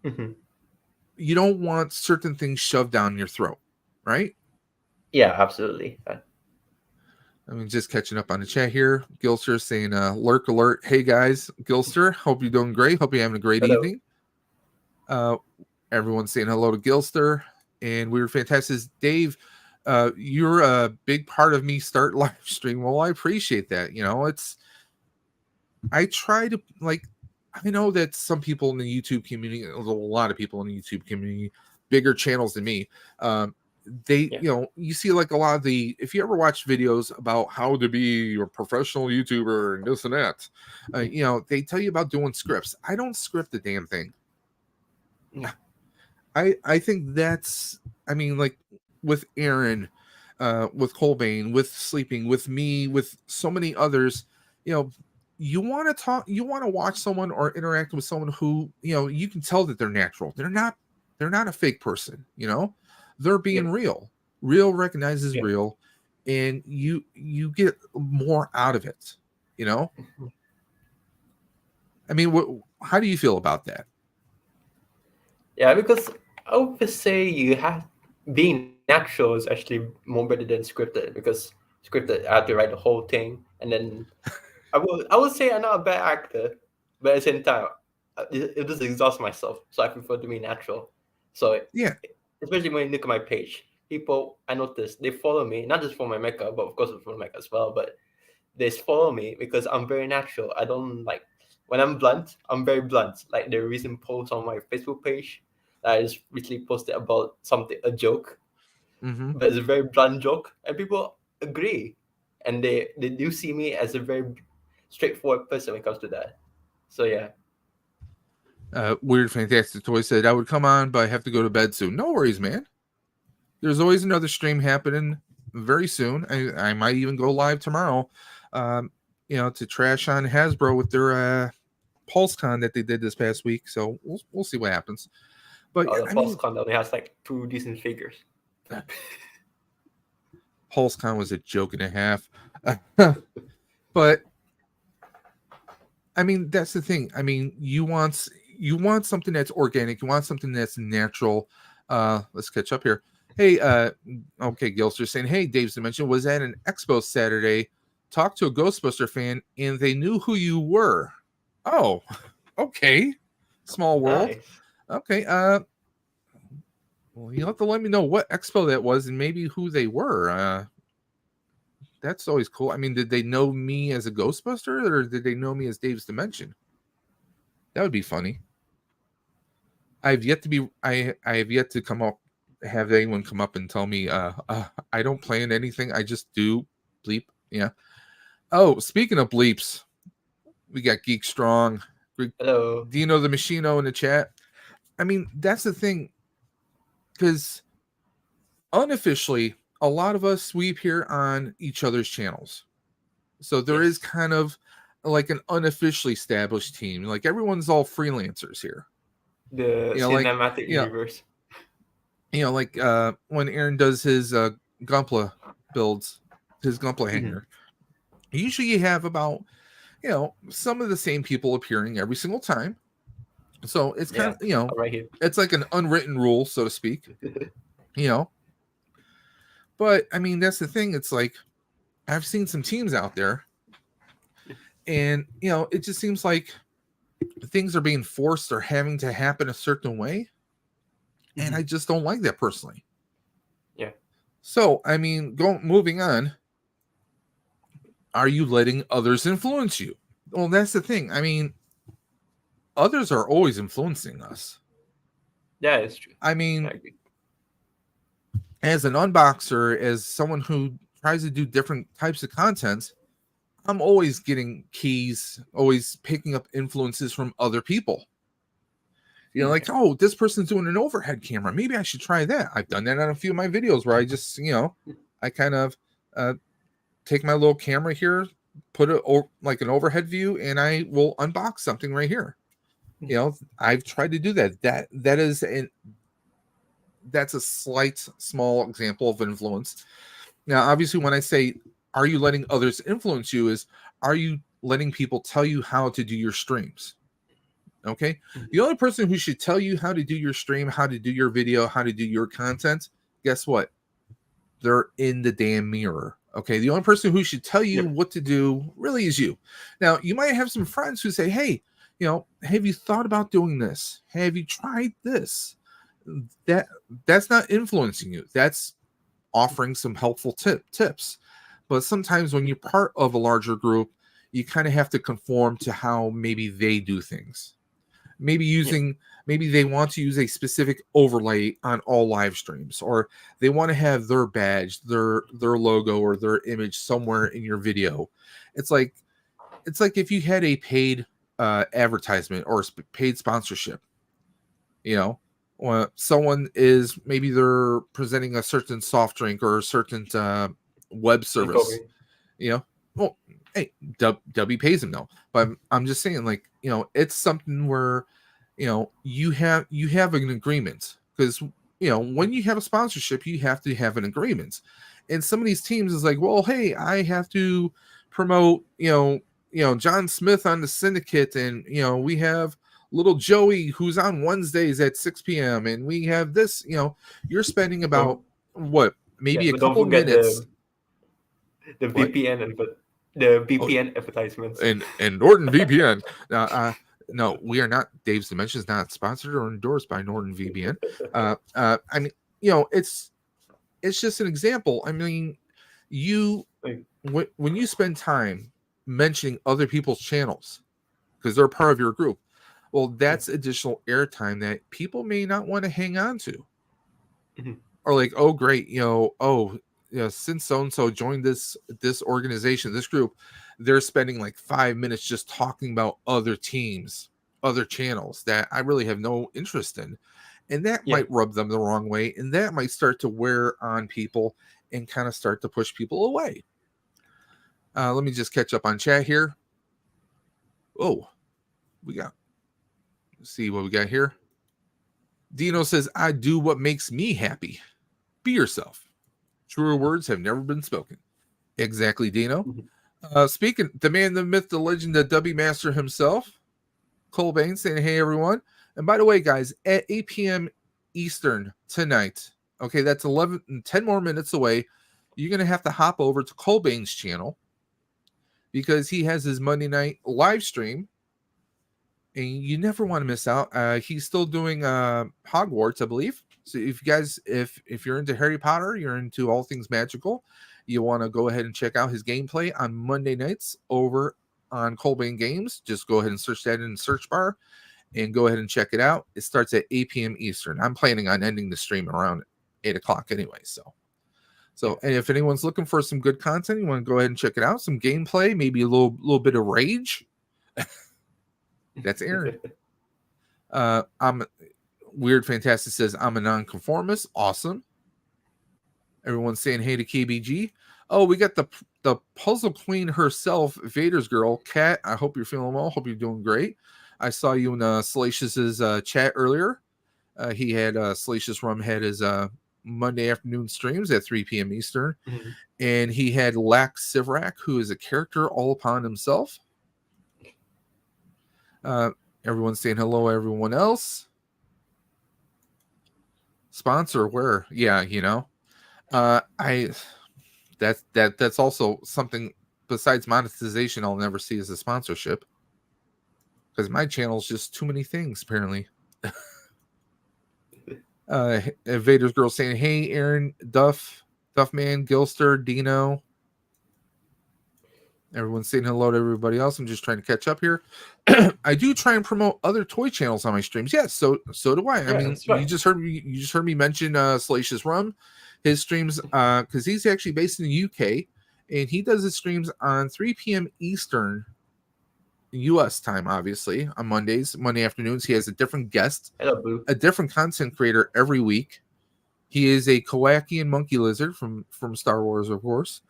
Mhm. You don't want certain things shoved down your throat, right? Yeah, absolutely. I mean, just catching up on the chat here. Gilster saying, lurk alert. Hey guys, Gilster, hope you're doing great. Hope you're having a great Hello. evening. Uh, Everyone's saying hello to Gilster, and we were fantastic. Dave, you're a big part of me start live stream. Well, I appreciate that. I try to, like, I know that some people in the YouTube community, a lot of people in the YouTube community, bigger channels than me, they, Yeah. you see like a lot of if you ever watch videos about how to be a professional YouTuber and this and that, they tell you about doing scripts. I don't script the damn thing. Yeah. I think I mean, like with Aaron, with Colbane, with Sleeping, with me, with so many others, you know, you want to watch someone or interact with someone who, you can tell that they're natural. They're not a fake person, they're being Yep. real. Real recognizes Yeah. real, and you get more out of it, you know? Mhm. I mean, how do you feel about that? Yeah, because I would say you have being natural is actually more better than scripted because scripted I have to write the whole thing, and then I would say I'm not a bad actor, but at the same time, it just exhausts myself. So I prefer to be natural. So Yeah. especially when you look at my page, people I notice they follow me not just for my makeup, but of course for my makeup as well. But they follow me because I'm very natural. I don't like when I'm blunt. I'm very blunt. Like the recent post on my Facebook page that I just recently posted about something a joke, Mm-hmm. but it's a very blunt joke, and people agree, and they do see me as a very straightforward person when it comes to that. So yeah, Weird Fantastic Toy said, I would come on, but I have to go to bed soon. No worries, man. There's always another stream happening very soon. I might even go live tomorrow, to trash on Hasbro with their PulseCon that they did this past week. So we'll see what happens. But the I false mean, con only has like two decent figures. PulseCon was a joke and a half. But I mean, that's the thing. I mean, you want something that's organic. You want something that's natural. Let's catch up here. Hey, okay, Gilster saying, hey, Dave's Dimension was at an expo Saturday. Talked to a Ghostbuster fan, and they knew who you were. Oh, okay. Small world. Nice. Okay. Well, you'll have to let me know what expo that was and maybe who they were. That's always cool. I mean, did they know me as a Ghostbuster or did they know me as Dave's Dimension? That would be funny. I have yet to come up have anyone come up and tell me I don't plan anything. I just do bleep. Yeah. Oh, speaking of bleeps, we got Geek Strong, Hello. Dino the Machino in the chat. I mean, that's the thing, because unofficially, a lot of us sweep here on each other's channels. So there is Yes. kind of like an unofficially established team. Like everyone's all freelancers here. The Like cinematic universe. like when Aaron does his Gumpla builds, his Gumpla hanger, usually you have about some of the same people appearing every single time. So it's kind Yeah, of right here. it's like an unwritten rule, so to speak. But I mean, that's the thing. It's like I've seen some teams out there, and it just seems like things are being forced or having to happen a certain way, and I just don't like that personally. Yeah. So I mean, moving on. Are you letting others influence you? Well, that's the thing. I mean, others are always influencing us. Yeah, it's true. I I mean, agree. as an unboxer, as someone who tries to do different types of content, I'm always getting keys, always picking up influences from other people. Like, oh, this person's doing an overhead camera. Maybe I should try that. I've done that on a few of my videos where I just, I kind of take my little camera here, put it like an overhead view, and I will unbox something right here. I've tried to do that. That's a slight, small example of influence. Now, obviously, when I say, are you letting others influence you, is are you letting people tell you how to do your streams? Okay. The only person who should tell you how to do your stream, how to do your video, how to do your content, guess what? They're in the damn mirror. Okay. The only person who should tell you what to do really is you. Now, you might have some friends who say, hey, have you thought about doing this? Have you tried this? That's not influencing you. That's offering some helpful tips. But sometimes when you're part of a larger group, you kind of have to conform to how maybe they do things. Maybe they want to use a specific overlay on all live streams, or they want to have their badge, their logo, or their image somewhere in your video. It's like if you had a paid advertisement or paid sponsorship. Someone is, maybe they're presenting a certain soft drink or a certain web service. Well, hey, W pays him though, but I'm just saying, like, it's something where you have an agreement, because when you have a sponsorship, you have to have an agreement. And some of these teams is like, well, hey, I have to promote John Smith on the syndicate, and we have little Joey who's on Wednesdays at 6 p.m. and we have this, you're spending about Don't what, maybe a but don't couple forget minutes. the What? VPN and the Oh, VPN advertisements. and Norton VPN. No, we are not. Dave's Dimensions not sponsored or endorsed by Norton VPN. I mean, it's just an example. I mean, you Like, when you spend time mentioning other people's channels because they're part of your group, well, that's additional airtime that people may not want to hang on to. mhm. Or like, oh great, since so and so joined this organization, this group, they're spending like 5 minutes just talking about other teams, other channels that I really have no interest in, and that Yeah. might rub them the wrong way, and that might start to wear on people and kind of start to push people away. Let me just catch up on chat here. Oh, let's see what we got here. Dino says, I do what makes me happy. Be yourself. Truer words have never been spoken. Exactly, Dino. Speaking, the man, the myth, the legend, the W Master himself, Cole Bain, saying, hey, everyone. And by the way, guys, at 8 p.m. Eastern tonight, okay, that's 10 more minutes away, you're going to have to hop over to Cole Bain's channel because he has his Monday night live stream. And you never want to miss out. He's still doing Hogwarts, I believe. So if you guys, if you're into Harry Potter, you're into all things magical, you want to go ahead and check out his gameplay on Monday nights over on Colbane Games. Just go ahead and search that in the search bar and go ahead and check it out. It starts at 8 p.m. Eastern. I'm planning on ending the stream around 8 o'clock anyway. So and if anyone's looking for some good content, you want to go ahead and check it out. Some gameplay, maybe a little bit of rage. That's Aaron. I'm Weird Fantastic says I'm a nonconformist. Awesome. Everyone's saying hey to KBG. Oh, we got the puzzle queen herself, Vader's girl, Kat. I hope you're feeling well. Hope you're doing great. I saw you in Salacious's chat earlier. He had Salacious Rum had his Monday afternoon streams at 3 p.m. Eastern, and he had Lax Sivrak, who is a character all upon himself. Everyone's saying hello, everyone else. Sponsor where? Yeah, that's also something besides monetization I'll never see as a sponsorship. Because my channel's just too many things, apparently. Vader's girl saying, hey, Aaron, Duffman, Gilster, Dino. Everyone's saying hello to everybody else. I'm just trying to catch up here. I do try and promote other toy channels on my streams. Yes, so do I. I mean, right. you just heard me mention Salacious Rum, his streams, because he's actually based in the UK, and he does his streams on 3 p.m. Eastern US time, obviously, on Monday afternoons. He has a different guest, a different content creator every week. He is a Kowakian monkey lizard from Star Wars, of course.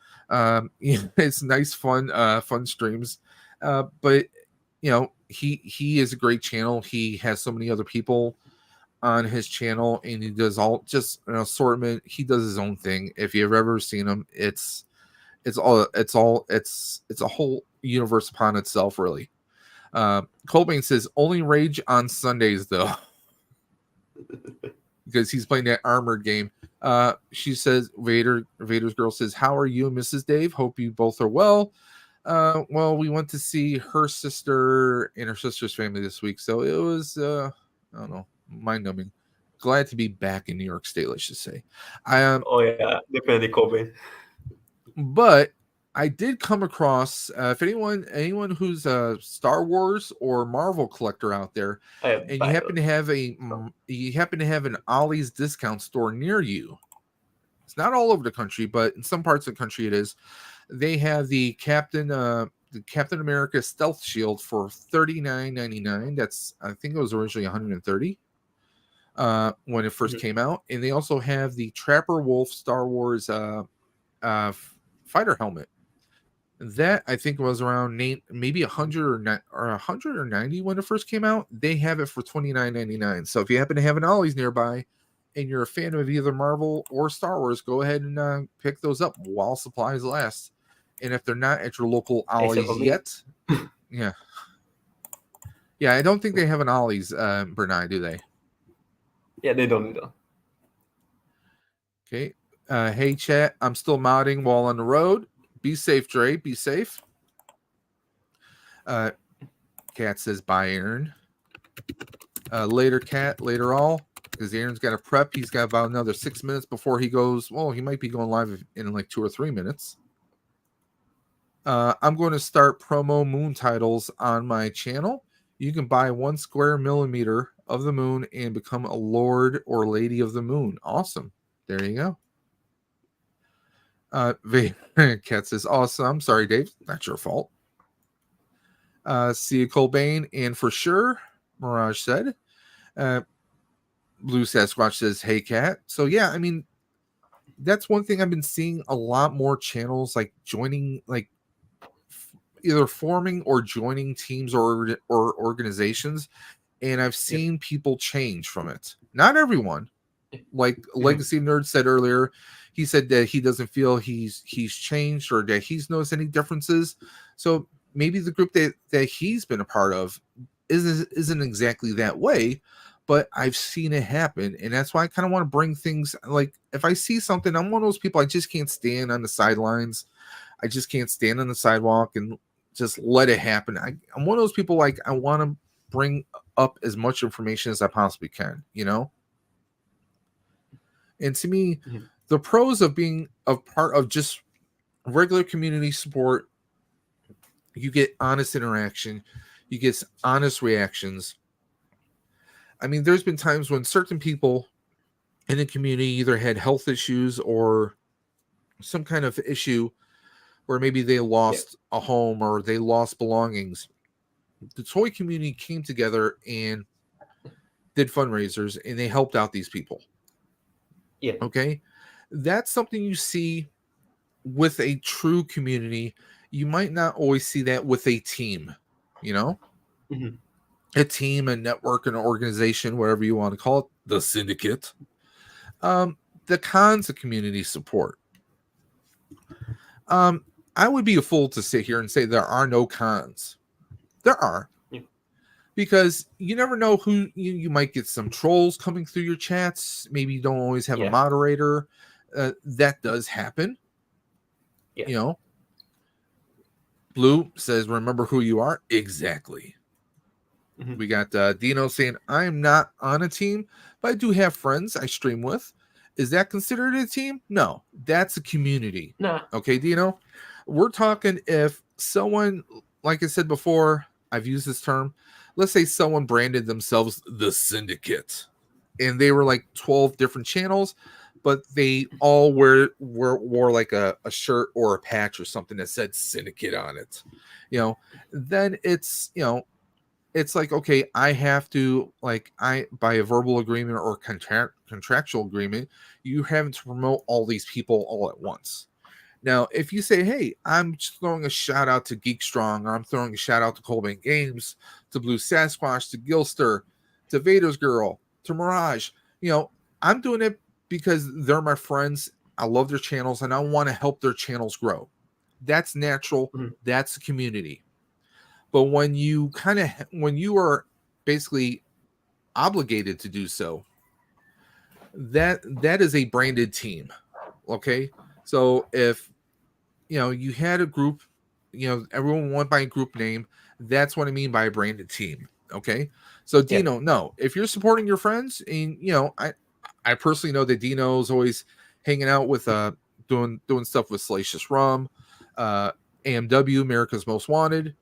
It's nice, fun streams. But he is a great channel. He has so many other people on his channel, and he does all just an assortment. He does his own thing. If you've ever seen him, it's a whole universe upon itself, really. Colbane says only rage on Sundays though. Because he's playing that armored game. She says, Vader's girl says, how are you, Mrs. Dave? Hope you both are well. Well, we went to see her sister and her sister's family this week, so it was, I don't know, mind-numbing. Glad to be back in New York State, let's just say. Oh yeah, definitely Cobain. But I did come across, if anyone who's a Star Wars or Marvel collector out there, and you happen to have an Ollie's discount store near you. It's not all over the country, but in some parts of the country it is. They have the Captain America Stealth Shield for $39.99. That's, I think it was originally $130 when it first came out, and they also have the Trapper Wolf Star Wars fighter helmet. That I think was around maybe 100 or 190 when it first came out. They have it for $29.99. So if you happen to have an Ollie's nearby and you're a fan of either Marvel or Star Wars, go ahead and pick those up while supplies last. And if they're not at your local Ollie's yet, yeah, Yeah, I don't think they have an Ollie's, Brunei, do they? Yeah, they don't. They don't. Okay. Hey, chat. I'm still modding while on the road. Be safe, Dre. Be safe. Cat says bye, Aaron. Later, Cat. Later, all. Because Aaron's got to prep. He's got about another 6 minutes before he goes. Well, he might be going live in like 2 or 3 minutes. I'm going to start promo moon titles on my channel. You can buy 1 square millimeter of the moon and become a lord or lady of the moon. Awesome. There you go. Cat says, awesome. I'm sorry, Dave. Not your fault. See you, Colbane. And for sure, Mirage said. Blue Sasquatch says, hey, Cat. So, yeah, I mean, that's one thing I've been seeing a lot more channels like joining, like either forming or joining teams or organizations. And I've seen people change from it. Not everyone. Like Legacy Nerd said earlier, he said that he doesn't feel he's changed or that he's noticed any differences. So maybe the group that he's been a part of isn't exactly that way, but I've seen it happen. And that's why I kind of want to bring things like if I see something, I'm one of those people I just can't stand on the sidelines. I just can't stand on the sidewalk and just let it happen. I'm one of those people like I want to bring up as much information as I possibly can, you know? And to me, the pros of being a part of just regular community support, you get honest interaction, you get honest reactions. I mean, there's been times when certain people in the community either had health issues or some kind of issue where maybe they lost a home or they lost belongings. The toy community came together and did fundraisers and they helped out these people. Yeah. Okay. That's something you see with a true community. You might not always see that with a team, you know? A team, a network, an organization, whatever you want to call it, the syndicate. The cons of community support. I would be a fool to sit here and say there are no cons. There are. Because you never know who you might get some trolls coming through your chats. Maybe you don't always have a moderator. That does happen. You know, Blue says, remember who you are. Exactly. We got Dino saying, I'm not on a team, but I do have friends I stream with. Is that considered a team? No, that's a community. Nah. Okay, Dino. We're talking if someone, like I said before, I've used this term. Let's say someone branded themselves the syndicate and they were like 12 different channels, but they all wore like a shirt or a patch or something that said syndicate on it. You know, then it's, you know, it's like, okay, I have to, like, I by a verbal agreement or contractual agreement, you have to promote all these people all at once. Now, if you say, hey, I'm just throwing a shout out to Geek Strong, or I'm throwing a shout out to Colbane Games, to Blue Sasquatch, to Gilster, to Vader's Girl, to Mirage, you know, I'm doing it because they're my friends. I love their channels and I want to help their channels grow. That's natural. That's a community. But when you when you are basically obligated to do so, that is a branded team. Okay. So if, you know, you had a group, you know, everyone went by a group name, that's what I mean by a branded team. Okay. So Dino, no, if you're supporting your friends, and you know, I personally know that Dino's always hanging out with doing stuff with Salacious Rum, AMW, America's Most Wanted.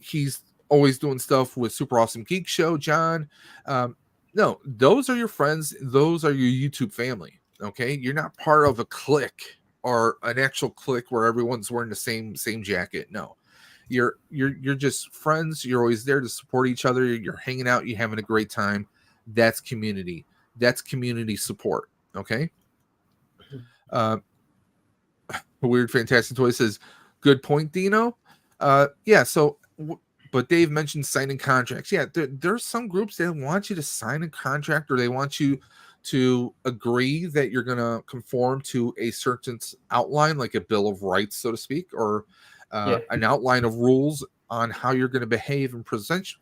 He's always doing stuff with Super Awesome Geek Show, John. No, those are your friends. Those are your YouTube family. Okay. You're not part of a clique or an actual clique where everyone's wearing the same jacket. No. You're just friends. You're always there to support each other. You're hanging out, you're having a great time. That's community. That's community support. Okay. Weird Fantastic Toy says, good point, Dino. Yeah, so but Dave mentioned signing contracts. Yeah, there's some groups that want you to sign a contract, or they want you to agree that you're going to conform to a certain outline, like a bill of rights, so to speak, or an outline of rules. on how you're going to behave and present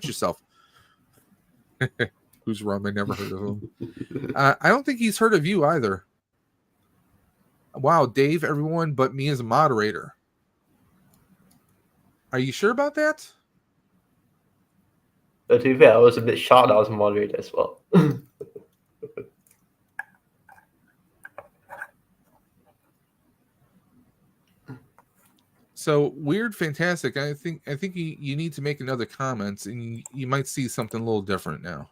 yourself. Who's Rum? I never heard of him. I don't think he's heard of you either. Wow, Dave, everyone but me as a moderator. Are you sure about that? But to be fair, I was a bit shocked I was a moderator as well. So weird, fantastic. I think you need to make another comment, and you might see something a little different now.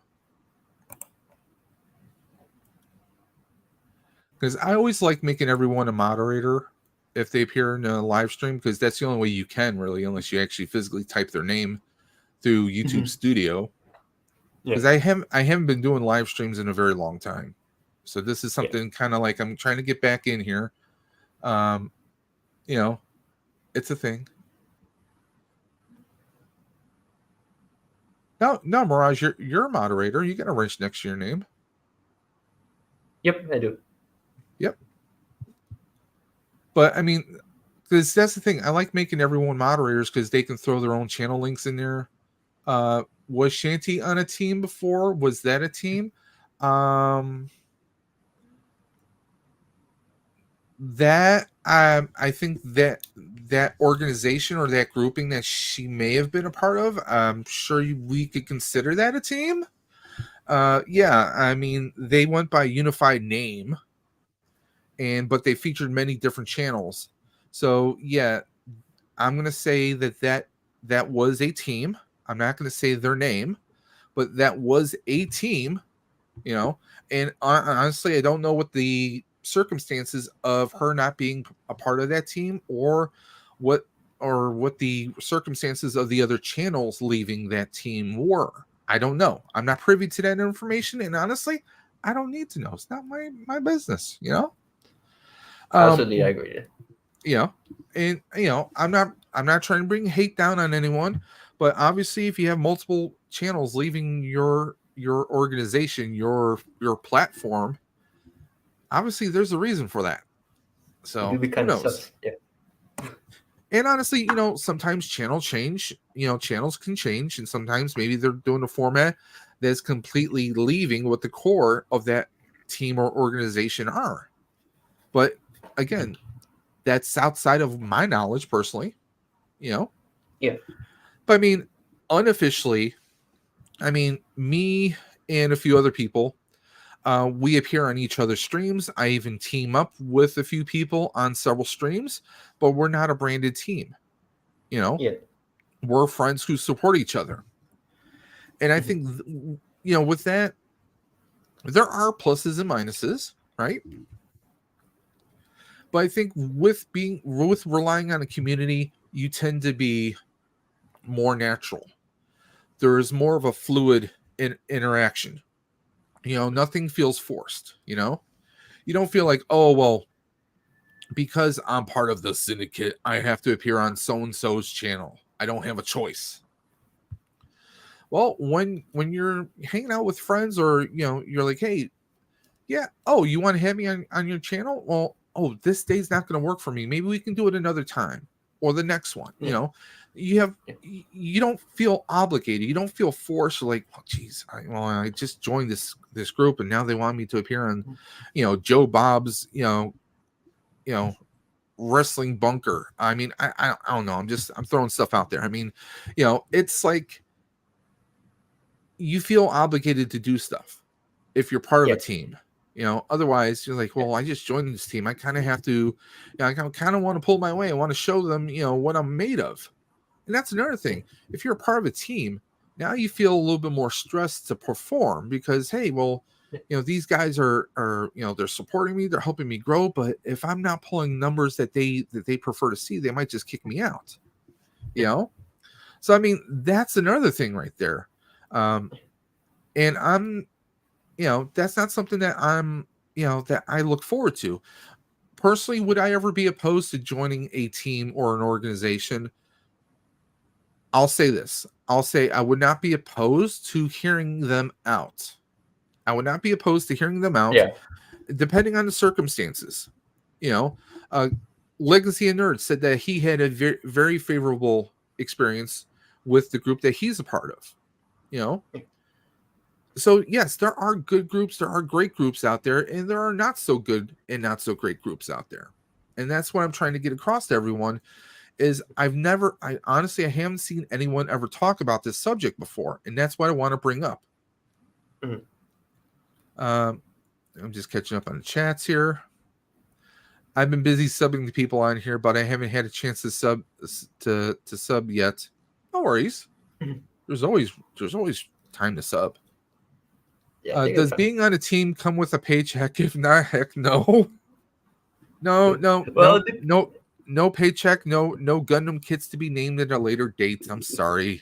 Because I always like making everyone a moderator if they appear in a live stream, because that's the only way you can really, unless you actually physically type their name through YouTube Studio. Because I haven't been doing live streams in a very long time, so this is something kind of like I'm trying to get back in here. It's a thing. No, Mirage, you're a moderator. You got a wrench next to your name. Yep, I do. Yep. But I mean, because that's the thing. I like making everyone moderators because they can throw their own channel links in there. Was Shanty on a team before? Was that a team? That I think that organization or that grouping that she may have been a part of, I'm sure we could consider that a team. Yeah, I mean, they went by unified name, but they featured many different channels. So yeah, I'm gonna say that was a team. I'm not gonna say their name, but that was a team. And honestly, I don't know what the circumstances of her not being a part of that team or what the circumstances of the other channels leaving that team were. I don't know. I'm not privy to that information, and honestly, I don't need to know. It's not my business, Absolutely, I agree. And I'm not trying to bring hate down on anyone, but obviously, if you have multiple channels leaving your organization, your platform, obviously there's a reason for that. So who knows? Yeah. And honestly, sometimes channels change. Channels can change, and sometimes maybe they're doing a format that's completely leaving what the core of that team or organization are. But again, that's outside of my knowledge personally. Yeah. But I mean, unofficially, me and a few other people, we appear on each other's streams. I even team up with a few people on several streams, but we're not a branded team. We're friends who support each other. And I think, with that, there are pluses and minuses, right? But I think with relying on a community, you tend to be more natural. There is more of a fluid interaction. Nothing feels forced. You don't feel like, oh, well, because I'm part of the syndicate, I have to appear on so-and-so's channel. I don't have a choice. Well, when you're hanging out with friends or, you're like, hey, yeah, oh, you want to have me on your channel? Well, oh, this day's not going to work for me. Maybe we can do it another time or the next one. You don't feel obligated. You don't feel forced. Like, oh, geez, I just joined this group and now they want me to appear on, Joe Bob's, wrestling bunker. I mean, I don't know. I'm throwing stuff out there. I mean, it's like you feel obligated to do stuff if you're part of a team. Otherwise you're like, well, I just joined this team. I kind of have to, I kind of want to pull my way. I want to show them, what I'm made of. And that's another thing. If you're a part of a team, now you feel a little bit more stressed to perform because, hey, well, these guys are they're supporting me, they're helping me grow. But if I'm not pulling numbers that they prefer to see, they might just kick me out. So I mean, that's another thing right there. And I'm, that's not something that I'm, that I look forward to. Personally, would I ever be opposed to joining a team or an organization? I'll say this. I'll say I would not be opposed to hearing them out. I would not be opposed to hearing them out, depending on the circumstances. Legacy of Nerds said that he had a very, very favorable experience with the group that he's a part of, you know. So yes, there are good groups, there are great groups out there, and there are not so good and not so great groups out there. And that's what I'm trying to get across to everyone is I honestly I haven't seen anyone ever talk about this subject before, and that's what I want to bring up. I'm just catching up on the chats here. I've been busy subbing to people on here, but I haven't had a chance to sub yet. No worries. There's always time to sub. Yeah, Does being on a team come with a paycheck? If not, heck no. No paycheck, no Gundam kits to be named at a later date. I'm sorry.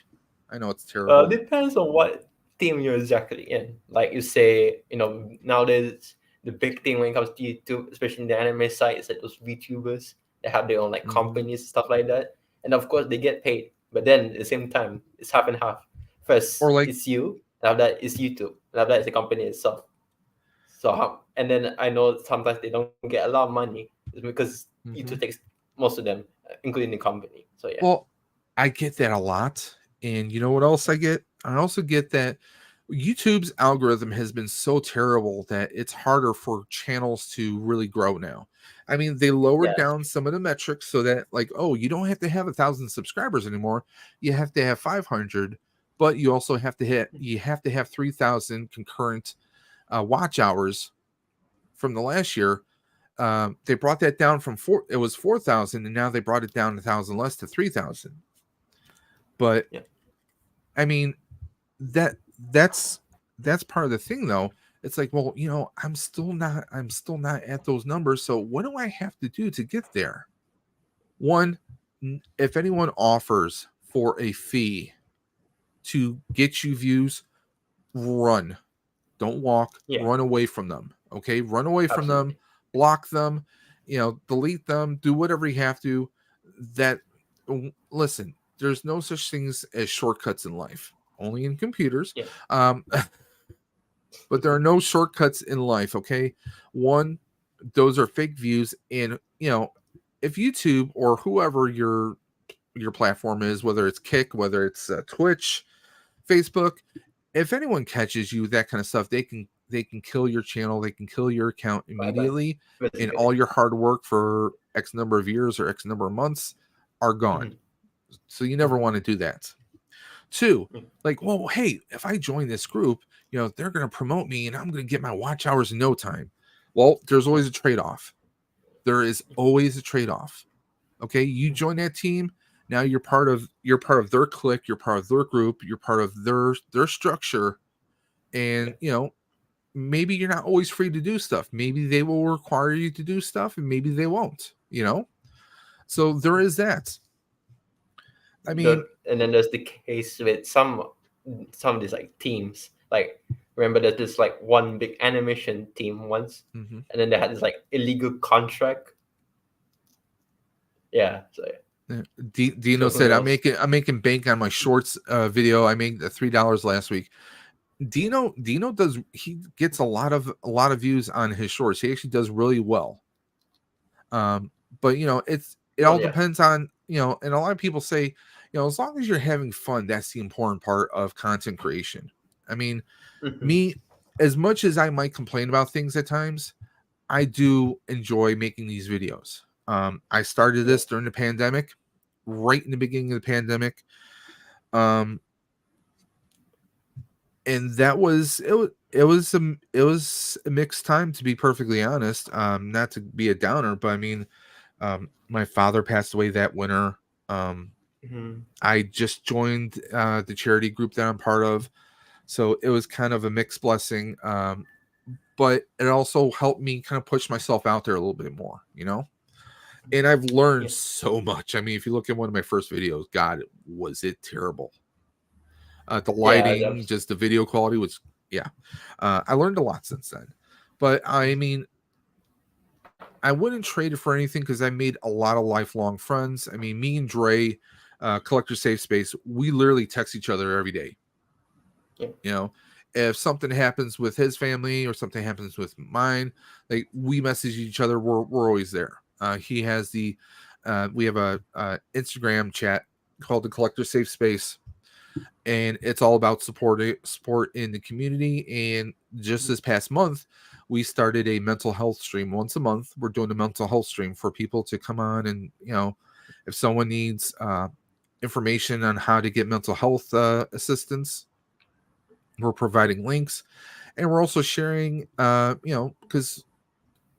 I know it's terrible. Depends on what team you're exactly in. Like you say, nowadays the big thing when it comes to YouTube, especially in the anime side, is that those VTubers, they have their own companies, stuff like that. And of course they get paid. But then at the same time, it's half and half. First, Or it's you, and after that, it's YouTube. And after that, it's the company itself. So, and then I know sometimes they don't get a lot of money because YouTube takes most of them, including the company. So, yeah. Well, I get that a lot. And you know what else I get? I also get that YouTube's algorithm has been so terrible that it's harder for channels to really grow now. I mean, they lowered down some of the metrics so that, like, oh, you don't have to have 1,000 subscribers anymore. You have to have 500, but you also have to have 3,000 concurrent watch hours from the last year. They brought that down from 4,000, and now they brought it down 1,000 less to 3,000. But I mean, that's part of the thing, though. It's like, well, I'm still not at those numbers. So what do I have to do to get there? One, if anyone offers for a fee to get you views, run. Don't walk. Run away from them. Okay, run away from them. Block them. Delete them. Do whatever you have to. Listen, there's no such things as shortcuts in life. Only in computers. But there are no shortcuts in life. Okay, one, those are fake views, and if YouTube or whoever your platform is, whether it's Kick, whether it's Twitch, Facebook, if anyone catches you that kind of stuff, they can kill your channel, they can kill your account immediately, and all your hard work for X number of years or X number of months are gone. So you never want to do that. Two, like, well, hey, if I join this group, they're going to promote me and I'm going to get my watch hours in no time. Well, there's always a trade-off. There is always a trade-off. Okay, you join that team, now you're part of their clique, you're part of their group, you're part of their structure, and maybe you're not always free to do stuff. Maybe they will require you to do stuff, and maybe they won't. So there is that. I mean, and then there's the case with some of these like teams. Like, remember there's this like one big animation team once, and then they had this like illegal contract. Yeah. So Dino said, "I'm making bank on my shorts video. I made $3 last week." Dino he gets a lot of views on his shorts. He actually does really well. But it all depends on and a lot of people say, as long as you're having fun, that's the important part of content creation. I mean, me, as much as I might complain about things at times, I do enjoy making these videos. I started this during the pandemic, right in the beginning of the pandemic. And that was it was a mixed time, to be perfectly honest. Not to be a downer, but I mean, my father passed away that winter. I just joined the charity group that I'm part of, so it was kind of a mixed blessing. But it also helped me kind of push myself out there a little bit more, and I've learned so much. I mean, if you look at one of my first videos, God, was it terrible. The lighting, just the video quality was, I learned a lot since then. But I mean, I wouldn't trade it for anything because I made a lot of lifelong friends. I mean, me and Dre, Collector Safe Space, we literally text each other every day. If something happens with his family or something happens with mine, like, we message each other. We're always there. He has we have a Instagram chat called the Collector Safe Space, and it's all about support in the community. And just this past month, we started a mental health stream once a month. We're doing a mental health stream for people to come on, and if someone needs information on how to get mental health assistance, we're providing links, and we're also sharing, because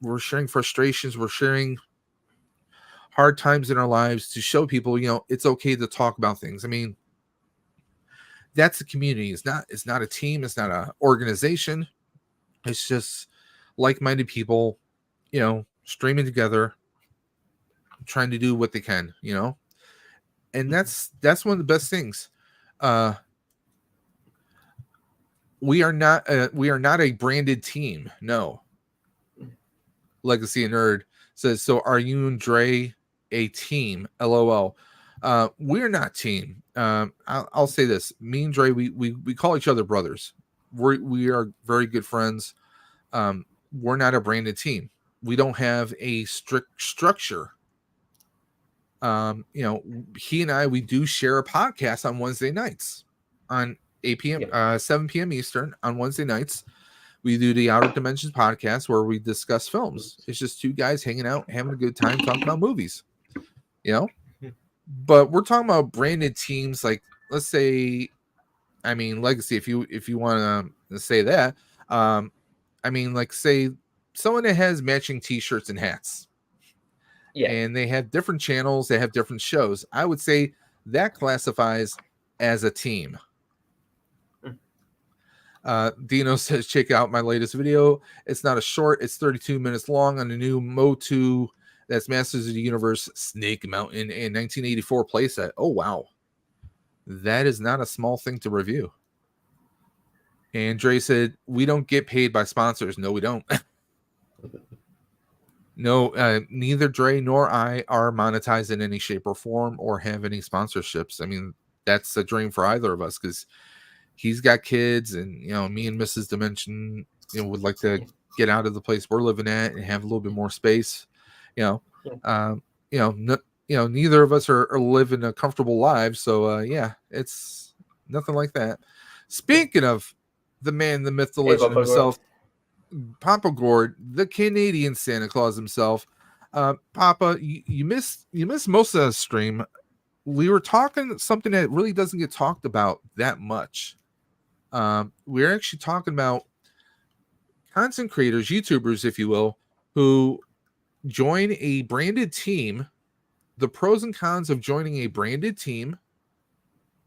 we're sharing frustrations, we're sharing hard times in our lives to show people, it's okay to talk about things. I mean, that's a community. It's not a team. It's not an organization. It's just like-minded people, streaming together, trying to do what they can, and that's one of the best things. We are not a branded team. No. Legacy and Nerd says, so are you and Dre a team? LOL. We're not team. I'll say this: me and Dre, we call each other brothers. We are very good friends. We're not a branded team. We don't have a strict structure. He and I, we do share a podcast on Wednesday nights on 8 p.m. 7 p.m. Eastern on Wednesday nights. We do the Outer Dimensions podcast where we discuss films. It's just two guys hanging out, having a good time, talking about movies. But we're talking about branded teams, like, let's say, I mean, Legacy, if you want to say that, I mean, like, say someone that has matching T-shirts and hats, and they have different channels, they have different shows. I would say that classifies as a team. Dino says, check out my latest video. It's not a short, it's 32 minutes long on the new Mo2, that's Masters of the Universe Snake Mountain and 1984 playset. Oh, wow. That is not a small thing to review. And Dre said, we don't get paid by sponsors. No, we don't. No, neither Dre nor I are monetized in any shape or form or have any sponsorships. I mean, that's a dream for either of us, because he's got kids, and me and Mrs. Dimension would like to get out of the place we're living at and have a little bit more space. Neither of us are living a comfortable lives, so it's nothing like that. Speaking of the man, the myth, the legend himself, Papa Gord, the Canadian Santa Claus himself. Papa, you missed most of the stream. We were talking something that really doesn't get talked about that much. We're actually talking about content creators, YouTubers, if you will, who join a branded team, the pros and cons of joining a branded team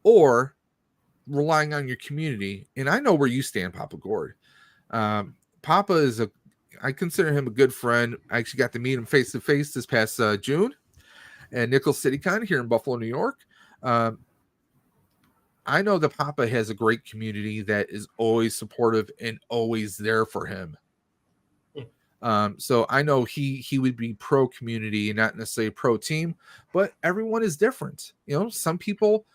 or relying on your community. And I know where you stand, Papa Gord. Papa I consider him a good friend. I actually got to meet him face to face this past June at Nickel City Con here in Buffalo, New York. I know that Papa has a great community that is always supportive and always there for him. So I know he would be pro community and not necessarily pro team, but everyone is different. Some people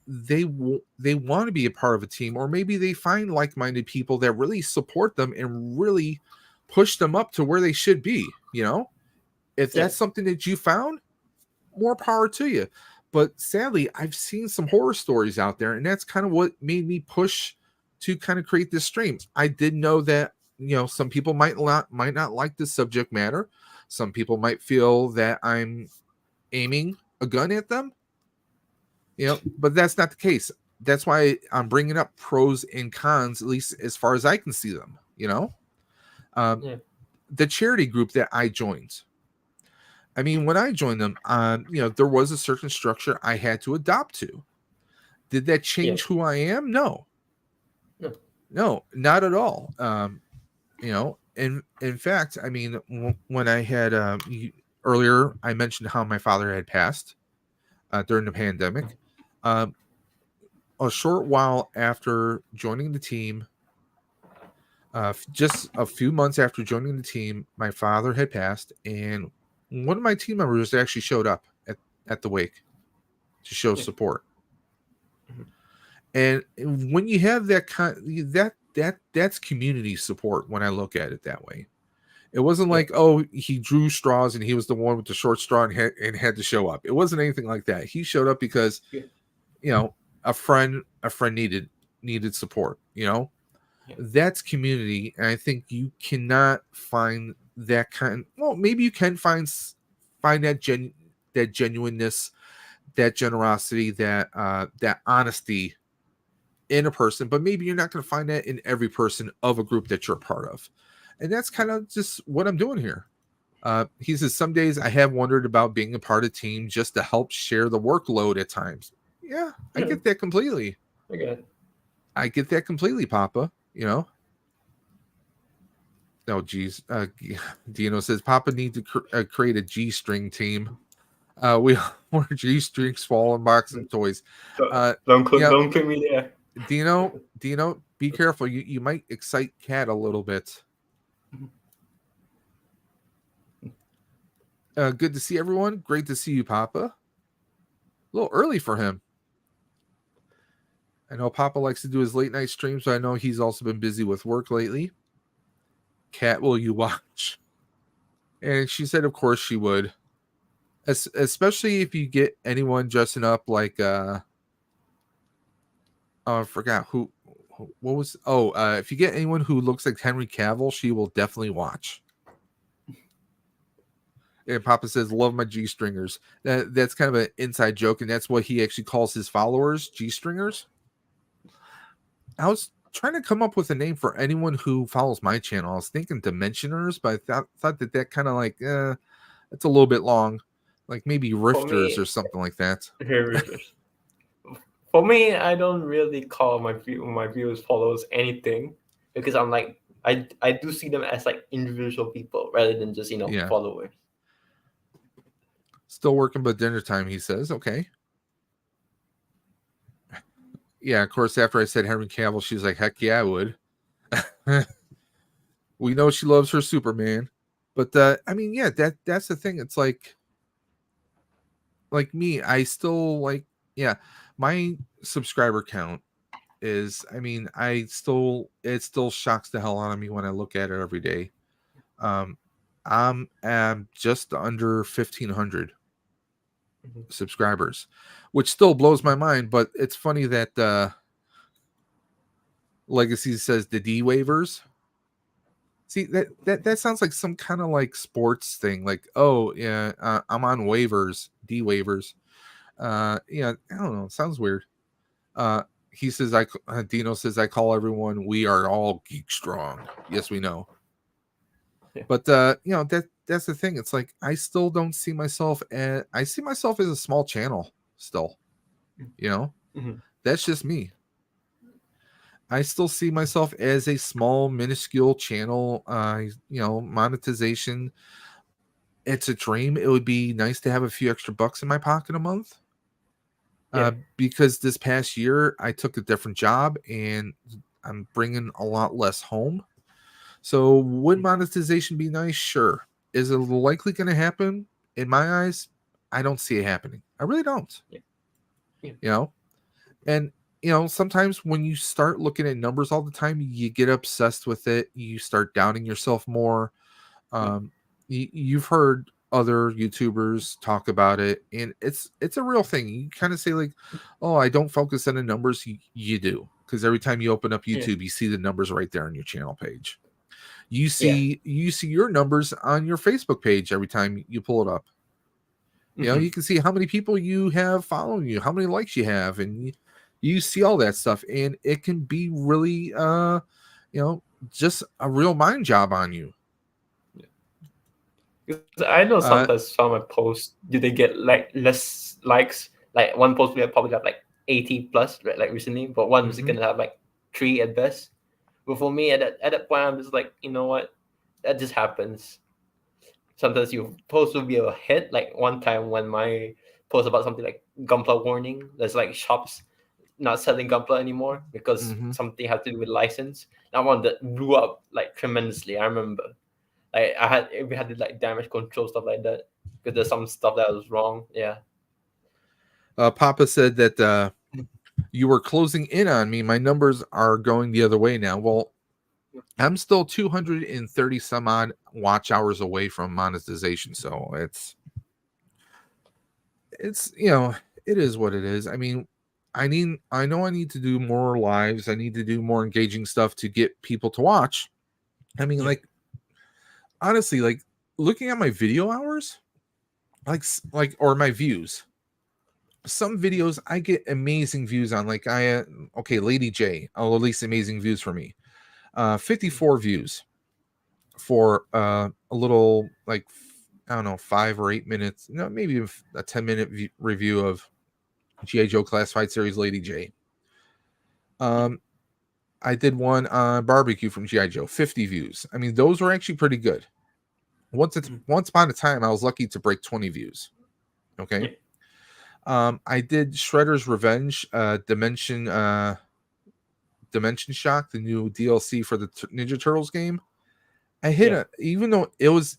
they want to be a part of a team, or maybe they find like-minded people that really support them and really push them up to where they should be. If that's something that you found, more power to you. But sadly, I've seen some horror stories out there, and that's kind of what made me push to kind of create this stream. I did know that some people might not like this subject matter. Some people might feel that I'm aiming a gun at them. But that's not the case. That's why I'm bringing up pros and cons, at least as far as I can see them. The charity group that I joined. I mean, when I joined them, there was a certain structure I had to adopt to. Did that change who I am? No, not at all. In fact, I mean, when I had earlier, I mentioned how my father had passed during the pandemic. A short while after joining the team, just a few months after joining the team, my father had passed, and one of my team members actually showed up at the wake to show support. And when you have that that's community support when I look at it that way. It wasn't Yeah. like, oh, he drew straws and he was the one with the short straw and had to show up. It wasn't anything like that. He showed up because, Yeah. you know, a friend needed support. You know, Yeah. that's community, and I think you cannot find that kind. Well, maybe you can find that genuineness, that generosity, that honesty in a person, but maybe you're not going to find that in every person of a group that you're a part of. And that's kind of just what I'm doing here. He says, some days I have wondered about being a part of team just to help share the workload at times. Yeah, I Yeah. get that completely. I get it. I get that completely, Papa. You know? Oh, geez. Dino says, Papa needs to create a G string team. We're G string swallowing box of toys. Yeah, Don't put me there. Dino, be careful. You might excite Cat a little bit. Good to see everyone. Great to see you, Papa. A little early for him. I know Papa likes to do his late night streams, but I know he's also been busy with work lately. Cat, will you watch? And she said, of course she would. Especially if you get anyone dressing up like oh, I forgot what was if you get anyone who looks like Henry Cavill, she will definitely watch. And Papa says, love my G stringers. That's kind of an inside joke, and that's what he actually calls his followers, G stringers. I was trying to come up with a name for anyone who follows my channel. I was thinking Dimensioners, but I thought that kind of like it's a little bit long, like maybe For Rifters me, or something like that. for me, I don't really call my viewers followers anything, because I'm like, I do see them as like individual people rather than just Yeah. followers. Still working, but dinner time, he says. Okay. Yeah, of course, after I said Henry Cavill, she's like, heck yeah, I would. We know she loves her Superman. But I mean, yeah, that's the thing. It's like me, I still like, yeah, my subscriber count is, I mean, it still shocks the hell out of me when I look at it every day. I'm just under 1,500 subscribers, which still blows my mind. But it's funny that Legacy says the D waivers. See, that sounds like some kind of like sports thing. Like, oh yeah, I'm on waivers, D waivers. Yeah, I don't know. It sounds weird. He says, Dino says, I call everyone, we are all geek strong. Yes, we know. Yeah. But that's the thing. It's like I still don't see myself I see myself as a small channel still. Mm-hmm. That's just me. I still see myself as a small, minuscule channel. Monetization. It's a dream. It would be nice to have a few extra bucks in my pocket a month. Yeah. Because this past year I took a different job and I'm bringing a lot less home. So would monetization be nice? Sure. Is it likely going to happen? In my eyes, I don't see it happening. I really don't. Yeah. And sometimes when you start looking at numbers all the time, you get obsessed with it. You start doubting yourself more. You've heard other YouTubers talk about it, and it's a real thing. You kind of say like, oh, I don't focus on the numbers. You do, because every time you open up YouTube, you see the numbers right there on your channel page. You see your numbers on your Facebook page every time you pull it up. You can see how many people you have following you, how many likes you have, and you see all that stuff, and it can be really just a real mind job on you. I know sometimes some of my posts, do they get like less likes? Like one post we have probably got like 80 plus, right, like recently, but one is gonna have like 3 at best. But for me, at that point, I'm just like, you know what, that just happens. Sometimes your post will be a hit. Like one time when my post about something like Gunpla warning, there's like shops not selling Gunpla anymore because something had to do with license. That one that blew up like tremendously. I remember. Like we had to like damage control, stuff like that, because there's some stuff that was wrong. Yeah. Papa said that you were closing in on me. My numbers are going the other way now. Well, I'm still 230 some odd watch hours away from monetization. So it's it is what it is. I mean, I know I need to do more lives. I need to do more engaging stuff to get people to watch. I mean, Yeah. like honestly, like looking at my video hours, like or my views. Some videos I get amazing views on. Like okay, Lady J, I'll release amazing views for me. 54 views for a little like I don't know 5 or 8 minutes, maybe a 10-minute review of GI Joe Classified Series Lady J. I did one on barbecue from GI Joe, 50 views. I mean, those were actually pretty good. Once upon a time, I was lucky to break 20 views. Okay. Yeah. I did Shredder's Revenge, Dimension Shock, the new DLC for the Ninja Turtles game. I hit Yeah. even though it was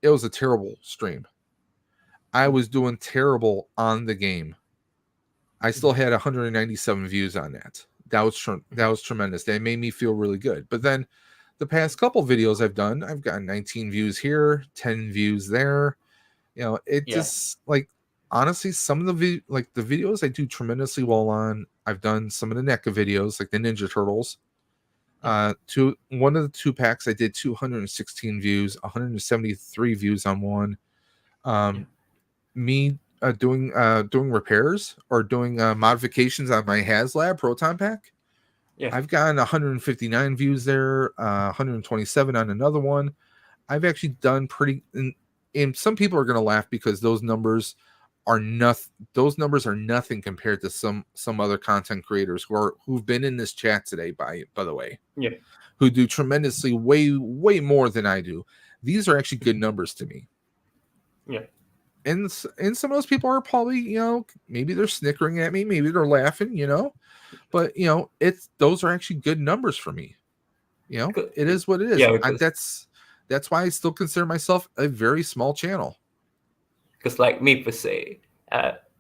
a terrible stream. I was doing terrible on the game. I still had 197 views on that. That was tremendous. That made me feel really good. But then the past couple videos I've done, I've gotten 19 views here, 10 views there. It Yeah. just like honestly, some of the the videos I do tremendously well on. I've done some of the NECA videos, like the Ninja Turtles. One of the 2 packs I did 216 views, 173 views on one. Yeah. Me doing repairs or doing modifications on my HasLab Proton Pack. Yeah. I've gotten 159 views there, 127 on another one. I've actually done pretty, and some people are going to laugh because those numbers are nothing. Those numbers are nothing compared to some other content creators who've been in this chat today. By the way, Yeah. who do tremendously way more than I do. These are actually good numbers to me. Yeah. And some of those people are probably maybe they're snickering at me, maybe they're laughing, but those are actually good numbers for me. It is what it is. Yeah, And that's why I still consider myself a very small channel. because like me per se,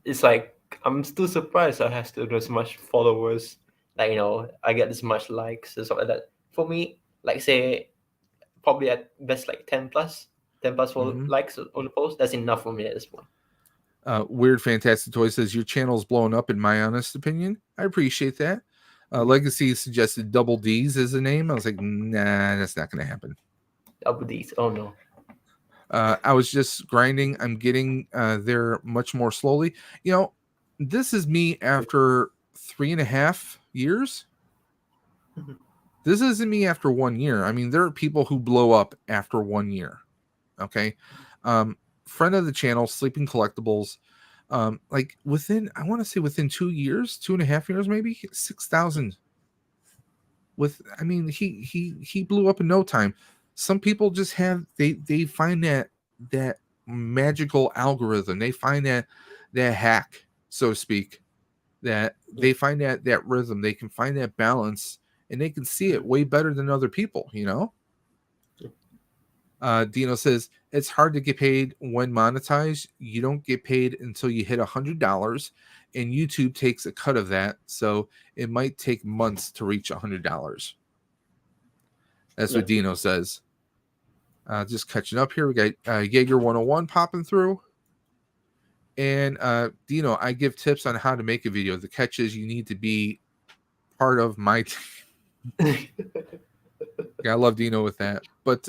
it's like I'm still surprised I have still this much followers. Like I get this much likes and stuff like that. For me, like say probably at best like 10 plus for Mm-hmm. likes on the post. That's enough for me at this point. Weird Fantastic Toy says your channel's blowing up. In my honest opinion, I appreciate that. Legacy suggested Double D's as a name. I was like, nah, that's not going to happen. Double D's. Oh no. I was just grinding. I'm getting there much more slowly. This is me after 3.5 years. This isn't me after 1 year. I mean, there are people who blow up after 1 year. Okay. Friend of the channel, Sleeping Collectibles. Like I want to say within 2 years, 2.5 years, maybe 6,000. He blew up in no time. Some people just have they find that magical algorithm. They find that hack, so to speak, that they find that rhythm. They can find that balance, and they can see it way better than other people. Dino says it's hard to get paid when monetized. You don't get paid until you hit $100, and YouTube takes a cut of that. So it might take months to reach $100. That's what Dino says. Just catching up here. We got Jaeger 101 popping through. And Dino, I give tips on how to make a video. The catch is you need to be part of my team. Yeah, I love Dino with that. But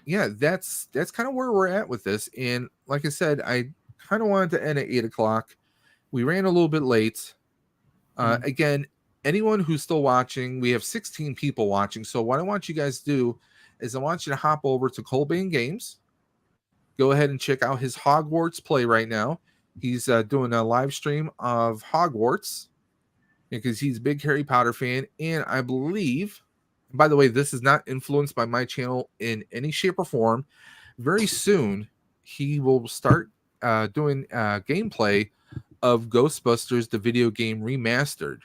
yeah, that's kind of where we're at with this. And like I said, I kind of wanted to end at 8:00. We ran a little bit late. Again, anyone who's still watching, we have 16 people watching. So what I want you guys to do is I want you to hop over to Colbane Games. Go ahead and check out his Hogwarts play right now. He's doing a live stream of Hogwarts because he's a big Harry Potter fan. And I believe, by the way, this is not influenced by my channel in any shape or form. Very soon, he will start doing gameplay of Ghostbusters, the video game remastered.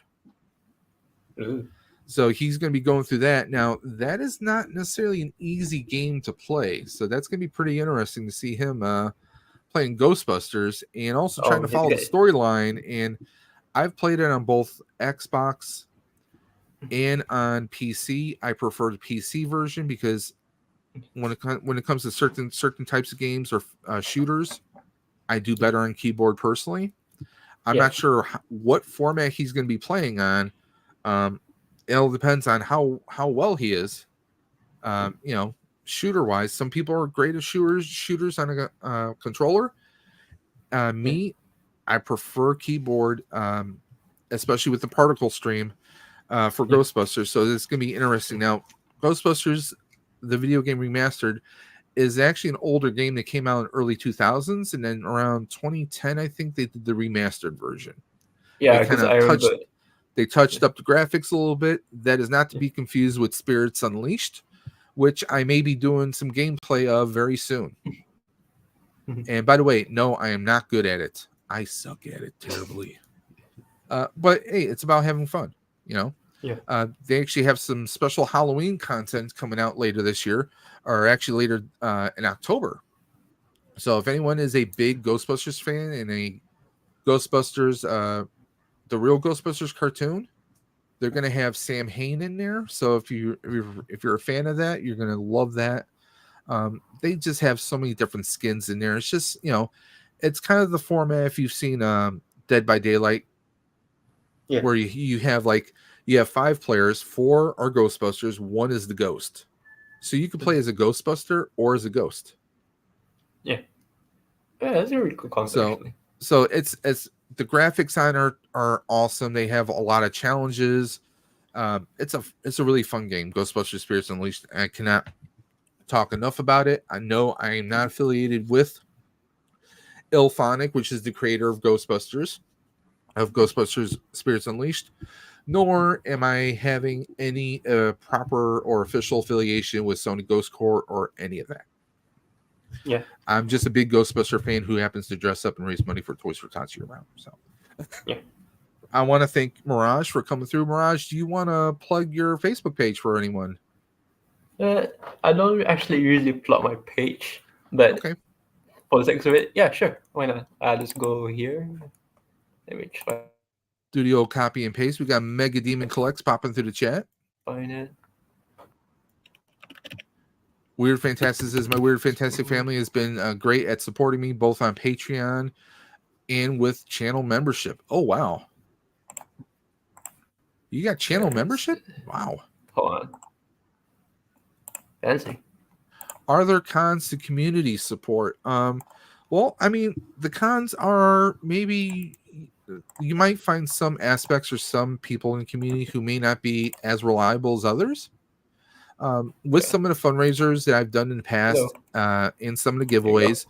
Ooh. So he's going to be going through that. Now, that is not necessarily an easy game to play. So that's going to be pretty interesting to see him playing Ghostbusters and also trying to follow the storyline. And I've played it on both Xbox and on PC. I prefer the PC version because when it comes to certain types of games or shooters, I do better on keyboard personally. I'm Yeah. not sure what format he's going to be playing on. It all depends on how well he is. You know, shooter wise, some people are great at shooters on a controller. Yeah. Me, I prefer keyboard, especially with the particle stream for Yeah. Ghostbusters. So it's going to be interesting. Now, Ghostbusters, the video game remastered, is actually an older game that came out in early 2000s, and then around 2010, I think they did the remastered version. They Yeah, kind because of I remember. touched up the graphics a little bit. That is not to be confused with Spirits Unleashed, which I may be doing some gameplay of very soon. And by the way, no, I am not good at it. I suck at it terribly. But hey, it's about having fun, you know. Yeah. They actually have some special Halloween content coming out later this year, or actually later in October. So if anyone is a big Ghostbusters fan and a Ghostbusters, the real Ghostbusters cartoon, they're going to have Sam Hain in there. So if you're a fan of that, you're going to love that. They just have so many different skins in there. It's just, you know, it's kind of the format if you've seen Dead by Daylight, Yeah. where you have like you have 5 players, 4 are Ghostbusters, 1 is the ghost. So you can play as a Ghostbuster or as a ghost. Yeah. Yeah, that's a really cool concept So actually. it's the graphics on are awesome. They have a lot of challenges. It's a really fun game, Ghostbusters Spirits Unleashed. I cannot talk enough about it. I know I am not affiliated with Ilphonic, which is the creator of Ghostbusters Spirits Unleashed, nor am I having any proper or official affiliation with Sony Ghost Corps or any of that. Yeah. I'm just a big Ghostbuster fan who happens to dress up and raise money for Toys for Tots year round. So, Yeah. I want to thank Mirage for coming through. Mirage, do you want to plug your Facebook page for anyone? I don't actually usually plot my page, but Okay. for the sake of it, yeah, sure. Why not? I'll just go here. Let me try Studio copy and paste. We got Mega Demon Collects popping through the chat. find it. Weird Fantastic says my Weird Fantastic family has been great at supporting me both on Patreon and with channel membership. Oh wow, you got channel membership? Wow. Hold on. Fancy. Are there cons to community support? Well, I mean, the cons are maybe you might find some aspects or some people in the community who may not be as reliable as others. With some of the fundraisers that I've done in the past, and some of the giveaways,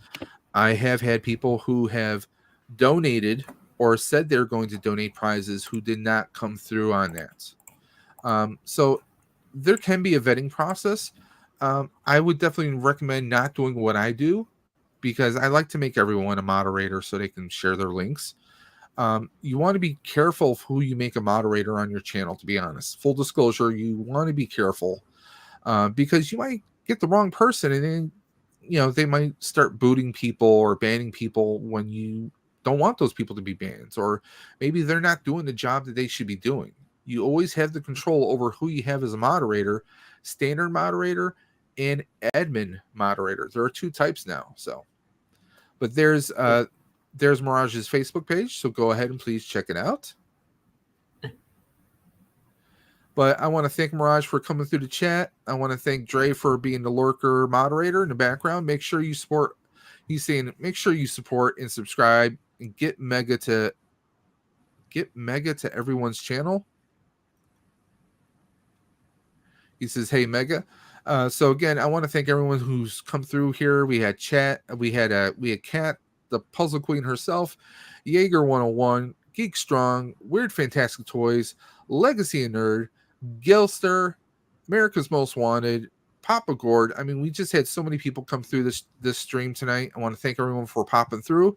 I have had people who have donated or said they're going to donate prizes who did not come through on that. So there can be a vetting process. I would definitely recommend not doing what I do because I like to make everyone a moderator so they can share their links. You want to be careful of who you make a moderator on your channel, to be honest. Full disclosure, you want to be careful because you might get the wrong person and then, you know, they might start booting people or banning people when you don't want those people to be banned, or maybe they're not doing the job that they should be doing. You always have the control over who you have as a moderator, standard moderator and admin moderator. There are 2 types now. So, but there's Mirage's Facebook page, so go ahead and please check it out. But I want to thank Mirage for coming through the chat. I want to thank Dre for being the lurker moderator in the background. Make sure you support. He's saying make sure you support and subscribe and get Mega to everyone's channel. He says, "Hey Mega." So again, I want to thank everyone who's come through here. We had chat. We had Kat, the Puzzle Queen herself, Jaeger 101, Geek Strong, Weird Fantastic Toys, Legacy and Nerd, Gilster, America's Most Wanted, Papa Gord. I mean, we just had so many people come through this stream tonight. I want to thank everyone for popping through.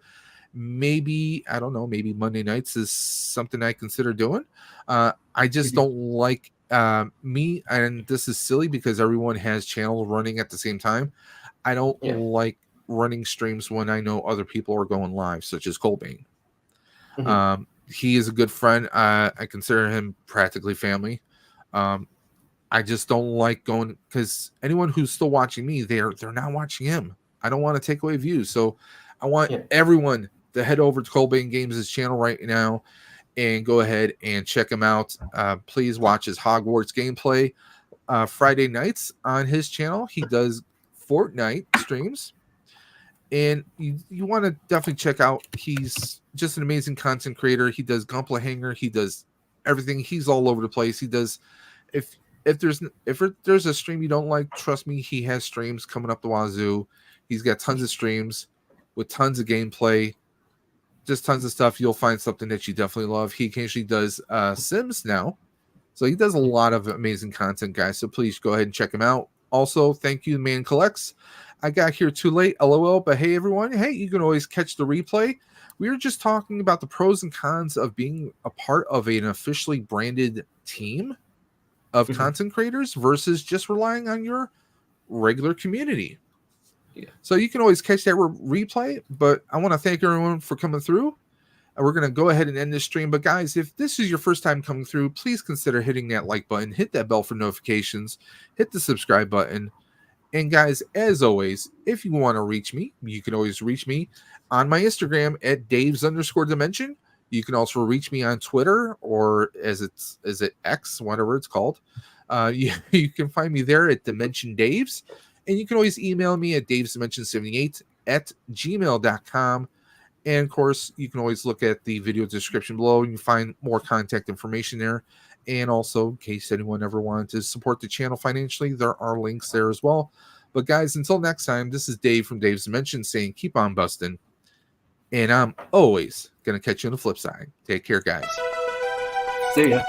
Maybe, I don't know, maybe Monday nights is something I consider doing. I just don't like me, and this is silly because everyone has channels running at the same time. I don't like running streams when I know other people are going live, such as Colbane. He is a good friend. I consider him practically family. I just don't like going, because anyone who's still watching me, they're not watching him. I don't want to take away views, so I want everyone to head over to Colbane Games' channel right now and go ahead and check him out. Please watch his Hogwarts gameplay Friday nights on his channel. He does Fortnite streams, and you want to definitely check out. He's just an amazing content creator. He does Gunpla Hanger. He does everything. He's all over the place. He does, if there's a stream you don't like, trust me, he has streams coming up the wazoo. He's got tons of streams with tons of gameplay, just tons of stuff. You'll find something that you definitely love. He occasionally does Sims now, so he does a lot of amazing content, guys. So please go ahead and check him out. Also, thank you, Man Collects. I got here too late, LOL, but hey, everyone. Hey, you can always catch the replay. We were just talking about the pros and cons of being a part of an officially branded team of content creators versus just relying on your regular community. Yeah. So you can always catch that replay, but I want to thank everyone for coming through. We're going to go ahead and end this stream. But guys, if this is your first time coming through, please consider hitting that like button, hit that bell for notifications, hit the subscribe button. And guys, as always, if you want to reach me, you can always reach me on my Instagram at Daves_Dimension. You can also reach me on Twitter, or is it X, whatever it's called. You can find me there at Dimension Daves. And you can always email me at davesdimension78@gmail.com. And of course, you can always look at the video description below and you find more contact information there. And also, in case anyone ever wanted to support the channel financially, there are links there as well. But guys, until next time, this is Dave from Dave's Dimension saying keep on busting. And I'm always going to catch you on the flip side. Take care, guys. See ya.